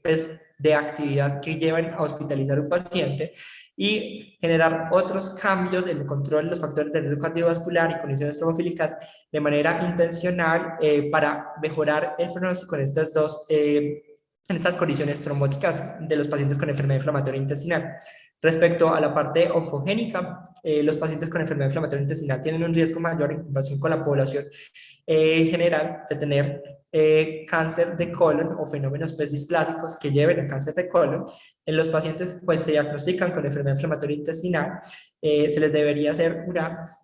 pues, de actividad que llevan a hospitalizar a un paciente, y generar otros cambios en el control de los factores de riesgo cardiovascular y condiciones trombofílicas de manera intencional para mejorar el pronóstico en en estas condiciones trombóticas de los pacientes con enfermedad inflamatoria intestinal. Respecto a la parte oncogénica, los pacientes con enfermedad inflamatoria intestinal tienen un riesgo mayor en comparación con la población en general de tener cáncer de colon o fenómenos pues, displásicos que lleven al cáncer de colon. En los pacientes pues, se diagnostican con enfermedad inflamatoria intestinal, se les debería hacer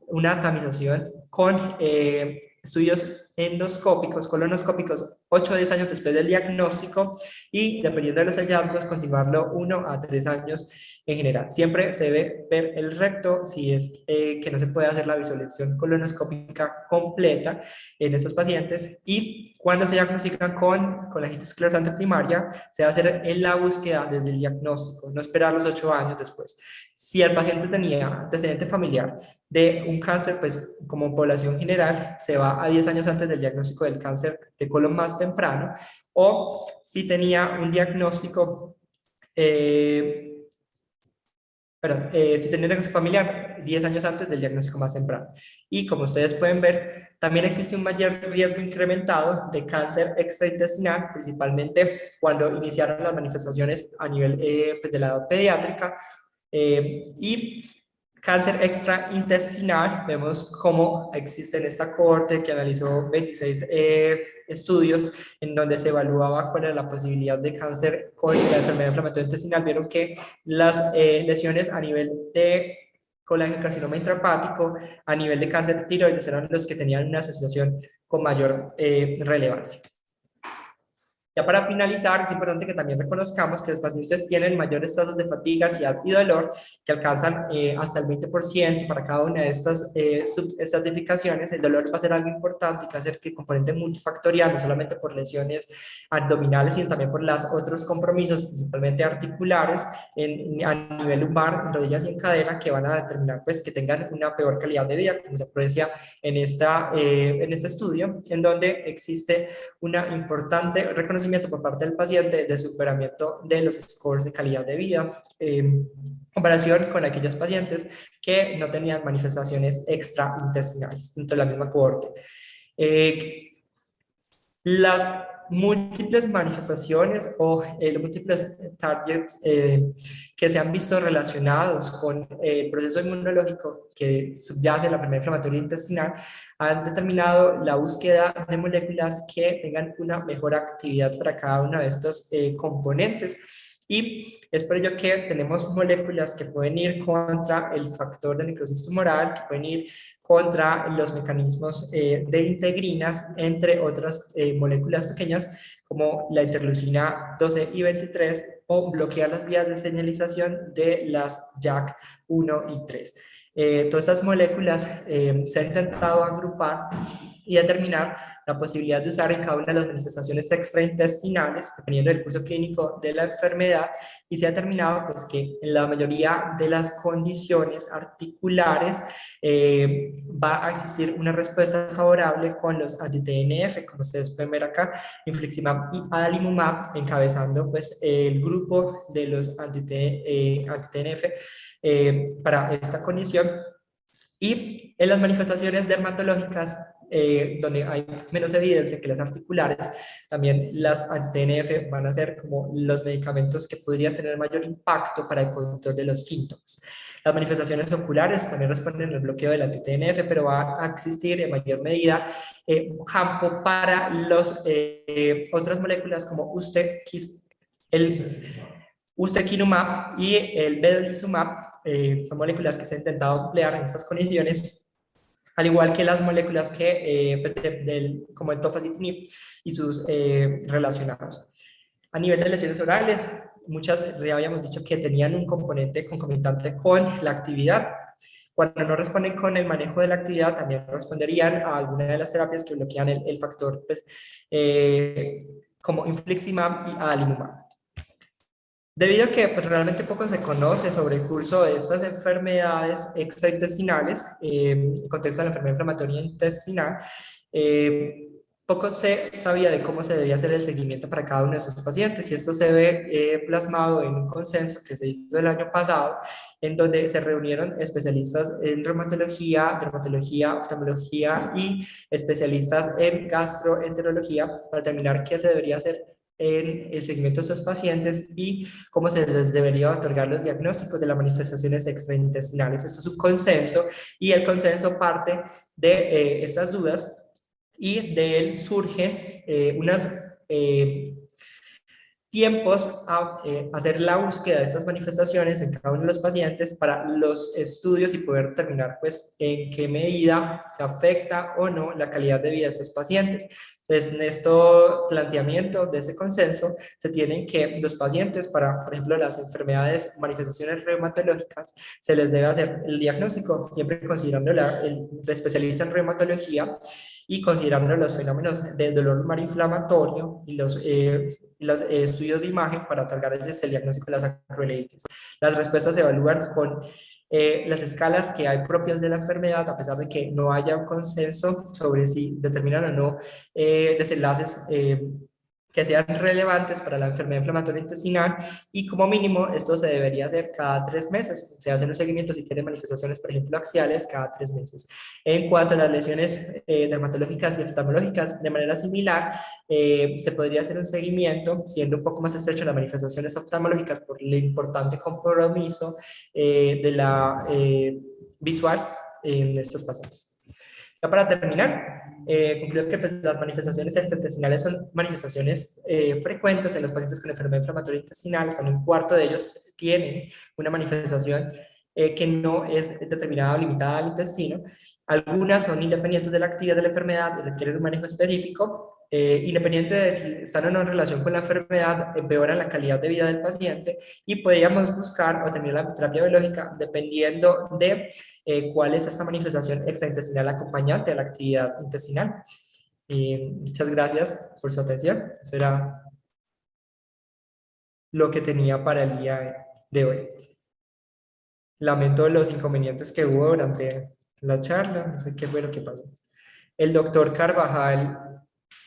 una tamización con estudios endoscópicos, colonoscópicos, 8 a 10 años después del diagnóstico, y dependiendo de los hallazgos, continuarlo 1 a 3 años en general. Siempre se debe ver el recto si es que no se puede hacer la visualización colonoscópica completa en estos pacientes, y cuando se diagnostican con la agente esclerosante primaria, se va a hacer en la búsqueda desde el diagnóstico, no esperar los 8 años después. Si el paciente tenía antecedente familiar de un cáncer, pues como población general, se va a 10 años antes del diagnóstico del cáncer de colon más temprano, o si tenía un diagnóstico si tenía un diagnóstico familiar 10 años antes del diagnóstico más temprano. Y como ustedes pueden ver, también existe un mayor riesgo incrementado de cáncer extraintestinal, principalmente cuando iniciaron las manifestaciones a nivel pues de la edad pediátrica, y cáncer extraintestinal. Vemos cómo existe en esta cohorte que analizó 26 estudios en donde se evaluaba cuál era la posibilidad de cáncer con la enfermedad inflamatoria intestinal. Vieron que las lesiones a nivel de colangiocarcinoma intrahepático, a nivel de cáncer de tiroides, eran los que tenían una asociación con mayor relevancia. Ya para finalizar, es importante que también reconozcamos que los pacientes tienen mayores tasas de fatiga, ansiedad y dolor, que alcanzan hasta el 20% para cada una de estas estratificaciones. El dolor va a ser algo importante y va a ser que el componente multifactorial, no solamente por lesiones abdominales, sino también por los otros compromisos, principalmente articulares, a nivel lumbar, en rodillas y en cadera, que van a determinar pues, que tengan una peor calidad de vida, como se aprecia en este estudio, en donde existe una importante reconocimiento por parte del paciente de superamiento de los scores de calidad de vida en comparación con aquellos pacientes que no tenían manifestaciones extraintestinales dentro de la misma cohorte. Las múltiples manifestaciones o los múltiples targets que se han visto relacionados con el proceso inmunológico que subyace a la enfermedad inflamatoria intestinal han determinado la búsqueda de moléculas que tengan una mejor actividad para cada uno de estos componentes. Y es por ello que tenemos moléculas que pueden ir contra el factor de necrosis tumoral, que pueden ir contra los mecanismos de integrinas, entre otras moléculas pequeñas, como la interleucina 12 y 23, o bloquear las vías de señalización de las JAK1 y 3. Todas estas moléculas se han intentado agrupar y determinar la posibilidad de usar en cada una de las manifestaciones extraintestinales, dependiendo del curso clínico de la enfermedad, y se ha determinado pues, que en la mayoría de las condiciones articulares va a existir una respuesta favorable con los anti-TNF, como ustedes pueden ver acá, infliximab y adalimumab, encabezando pues, el grupo de los anti-TNF para esta condición. Y en las manifestaciones dermatológicas, donde hay menos evidencia que las articulares, también las anti-TNF van a ser como los medicamentos que podrían tener mayor impacto para el control de los síntomas. Las manifestaciones oculares también responden al bloqueo del anti-TNF, pero va a existir en mayor medida un campo para las otras moléculas como ustekinumab y el vedolizumab. Son moléculas que se han intentado emplear en estas condiciones, al igual que las moléculas como el tofacitinib y sus relacionados. A nivel de lesiones orales, muchas ya habíamos dicho que tenían un componente concomitante con la actividad. Cuando no responden con el manejo de la actividad, también responderían a alguna de las terapias que bloquean el factor, pues, como infliximab y adalimumab. Debido a que pues, realmente poco se conoce sobre el curso de estas enfermedades extraintestinales, en el contexto de la enfermedad inflamatoria intestinal, poco se sabía de cómo se debía hacer el seguimiento para cada uno de estos pacientes, y esto se ve plasmado en un consenso que se hizo el año pasado, en donde se reunieron especialistas en reumatología, dermatología, oftalmología y especialistas en gastroenterología para determinar qué se debería hacer en el seguimiento de estos pacientes y cómo se les debería otorgar los diagnósticos de las manifestaciones extraintestinales. Esto es un consenso, y el consenso parte de estas dudas, y de él surgen unos tiempos a hacer la búsqueda de estas manifestaciones en cada uno de los pacientes para los estudios y poder determinar pues en qué medida se afecta o no la calidad de vida de estos pacientes. Entonces, en este planteamiento de ese consenso se tienen que los pacientes para, por ejemplo, las enfermedades, manifestaciones reumatológicas, se les debe hacer el diagnóstico siempre considerando el especialista en reumatología y considerando los fenómenos de dolor lumbar inflamatorio y los estudios de imagen para otorgarles el diagnóstico de las acroleítis. Las respuestas se evalúan con las escalas que hay propias de la enfermedad, a pesar de que no haya un consenso sobre si determinan o no desenlaces que sean relevantes para la enfermedad inflamatoria intestinal, y como mínimo esto se debería hacer cada 3 meses. Se hacen los seguimientos si tienen manifestaciones, por ejemplo, axiales, cada 3 meses. En cuanto a las lesiones dermatológicas y oftalmológicas, de manera similar, se podría hacer un seguimiento, siendo un poco más estrecho las manifestaciones oftalmológicas por el importante compromiso de la visual en estos pacientes. Ya para terminar, concluyo que pues, las manifestaciones extraintestinales son manifestaciones frecuentes en los pacientes con enfermedad inflamatoria intestinal. En un cuarto de ellos tienen una manifestación que no es determinada o limitada al intestino. Algunas son independientes de la actividad de la enfermedad y requieren un manejo específico. Independiente de si están o no en relación con la enfermedad, empeoran la calidad de vida del paciente, y podríamos buscar o tener la terapia biológica dependiendo de cuál es esta manifestación extraintestinal acompañante a la actividad intestinal. Muchas gracias por su atención. Eso era lo que tenía para el día de hoy. Lamento los inconvenientes que hubo durante la charla, no sé qué fue lo que pasó. El doctor Carvajal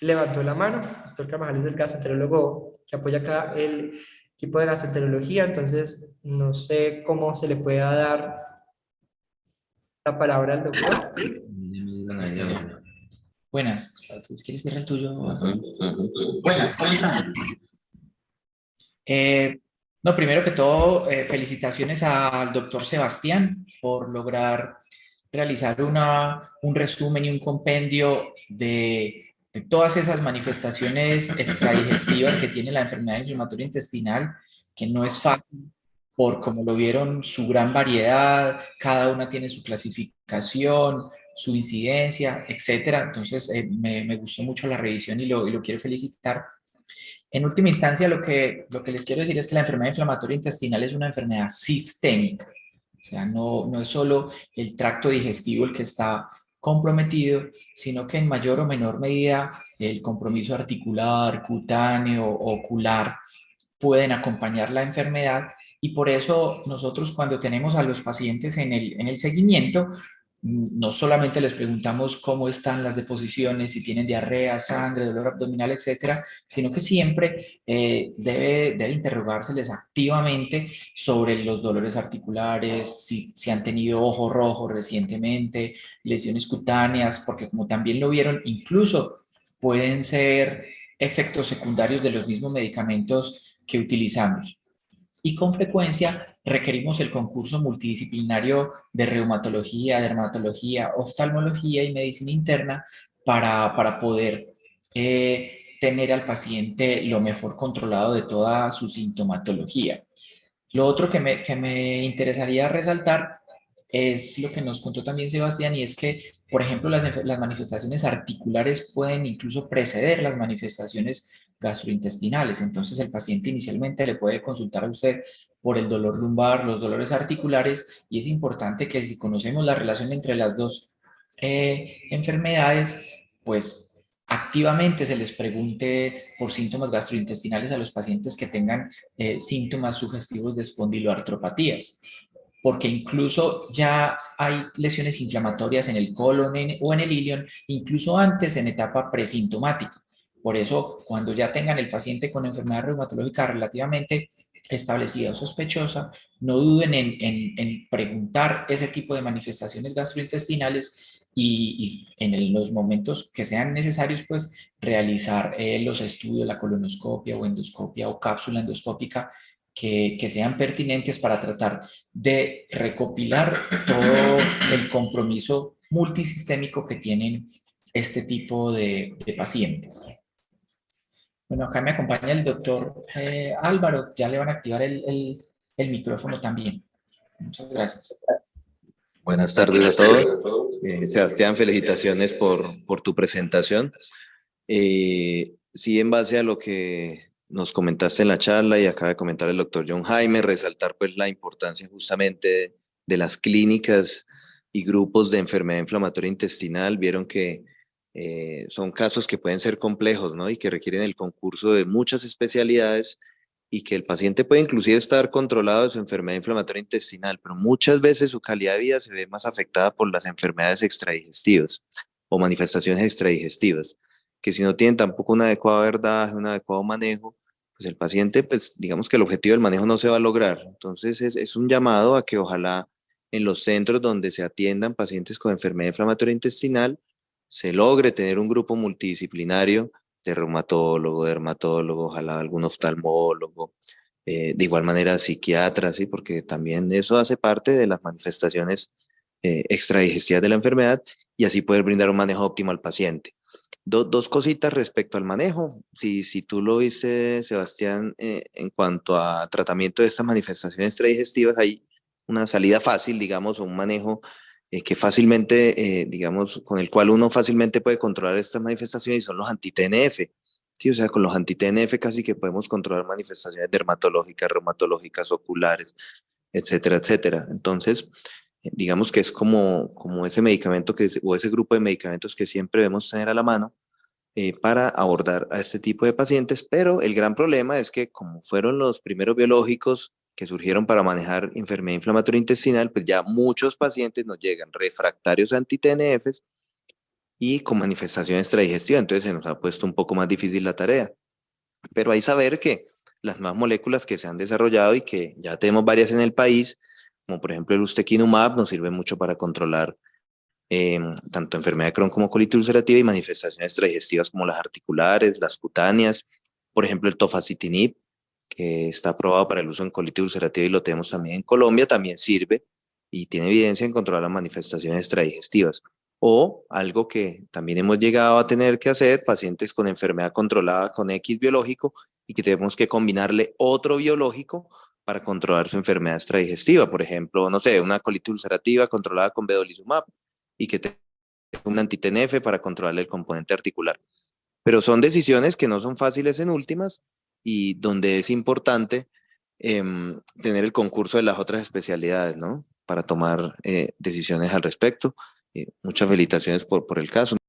levantó la mano. El doctor Carvajal es el gastroenterólogo que apoya acá el equipo de gastroenterología, entonces no sé cómo se le pueda dar la palabra al doctor. Buenas, ¿quieres cerrar el tuyo? Buenas, ¿cómo están? No, primero que todo, felicitaciones al doctor Sebastián por lograr realizar un resumen y un compendio de todas esas manifestaciones extradigestivas que tiene la enfermedad inflamatoria intestinal, que no es fácil por como lo vieron su gran variedad, cada una tiene su clasificación, su incidencia, etcétera. Entonces, me gustó mucho la revisión y lo quiero felicitar. En última instancia, lo que les quiero decir es que la enfermedad inflamatoria intestinal es una enfermedad sistémica. O sea, no es solo el tracto digestivo el que está comprometido, sino que en mayor o menor medida el compromiso articular, cutáneo, ocular pueden acompañar la enfermedad y por eso nosotros cuando tenemos a los pacientes en el seguimiento, no solamente les preguntamos cómo están las deposiciones, si tienen diarrea, sangre, dolor abdominal, etcétera, sino que siempre debe interrogárseles activamente sobre los dolores articulares, si han tenido ojo rojo recientemente, lesiones cutáneas, porque como también lo vieron, incluso pueden ser efectos secundarios de los mismos medicamentos que utilizamos. Y con frecuencia requerimos el concurso multidisciplinario de reumatología, dermatología, oftalmología y medicina interna para poder tener al paciente lo mejor controlado de toda su sintomatología. Lo otro que me interesaría resaltar es lo que nos contó también Sebastián y es que, por ejemplo, las manifestaciones articulares pueden incluso preceder las manifestaciones gastrointestinales. Entonces, el paciente inicialmente le puede consultar a usted por el dolor lumbar, los dolores articulares y es importante que si conocemos la relación entre las dos enfermedades, pues activamente se les pregunte por síntomas gastrointestinales a los pacientes que tengan síntomas sugestivos de espondiloartropatías, porque incluso ya hay lesiones inflamatorias en el colon o en el ilion, incluso antes en etapa presintomática. Por eso, cuando ya tengan el paciente con enfermedad reumatológica relativamente establecida o sospechosa, no duden en preguntar ese tipo de manifestaciones gastrointestinales y en los momentos que sean necesarios, pues realizar los estudios, la colonoscopia o endoscopia o cápsula endoscópica que sean pertinentes para tratar de recopilar todo el compromiso multisistémico que tienen este tipo de pacientes. Bueno, acá me acompaña el doctor Álvaro, ya le van a activar el micrófono también. Muchas gracias. Buenas tardes a todos. Sebastián, felicitaciones por tu presentación. Sí, en base a lo que nos comentaste en la charla y acaba de comentar el doctor John Jaime, resaltar pues la importancia justamente de las clínicas y grupos de enfermedad inflamatoria intestinal. Vieron que son casos que pueden ser complejos, ¿no? Y que requieren el concurso de muchas especialidades y que el paciente puede inclusive estar controlado de su enfermedad inflamatoria intestinal, pero muchas veces su calidad de vida se ve más afectada por las enfermedades extradigestivas o manifestaciones extradigestivas, que si no tienen tampoco un adecuado abordaje, un adecuado manejo, pues el paciente, pues digamos que el objetivo del manejo no se va a lograr. Entonces es un llamado a que ojalá en los centros donde se atiendan pacientes con enfermedad inflamatoria intestinal, se logre tener un grupo multidisciplinario de reumatólogo, dermatólogo, ojalá algún oftalmólogo, de igual manera psiquiatra, ¿sí? Porque también eso hace parte de las manifestaciones extradigestivas de la enfermedad y así poder brindar un manejo óptimo al paciente. Dos cositas respecto al manejo. Si tú lo viste, Sebastián, en cuanto a tratamiento de estas manifestaciones extradigestivas, hay una salida fácil, digamos, o un manejo que fácilmente, digamos, con el cual uno fácilmente puede controlar estas manifestaciones y son los anti-TNF. Sí, o sea, con los anti-TNF casi que podemos controlar manifestaciones dermatológicas, reumatológicas, oculares, etcétera, etcétera. Entonces, digamos que es como ese medicamento o ese grupo de medicamentos que siempre debemos tener a la mano para abordar a este tipo de pacientes, pero el gran problema es que como fueron los primeros biológicos que surgieron para manejar enfermedad inflamatoria intestinal, pues ya muchos pacientes nos llegan refractarios a anti-TNFs y con manifestaciones extradigestivas, entonces se nos ha puesto un poco más difícil la tarea. Pero hay que saber que las nuevas moléculas que se han desarrollado y que ya tenemos varias en el país, como por ejemplo el ustekinumab, nos sirve mucho para controlar tanto enfermedad de Crohn como colitis ulcerativa y manifestaciones extradigestivas como las articulares, las cutáneas, por ejemplo el tofacitinib, que está aprobado para el uso en colitis ulcerativa y lo tenemos también en Colombia, también sirve y tiene evidencia en controlar las manifestaciones extradigestivas. O algo que también hemos llegado a tener que hacer, pacientes con enfermedad controlada con X biológico y que tenemos que combinarle otro biológico para controlar su enfermedad extradigestiva. Por ejemplo, no sé, una colitis ulcerativa controlada con vedolizumab y que tenga un anti-TNF para controlar el componente articular. Pero son decisiones que no son fáciles en últimas y donde es importante tener el concurso de las otras especialidades, ¿no? Para tomar decisiones al respecto. Muchas felicitaciones por el caso.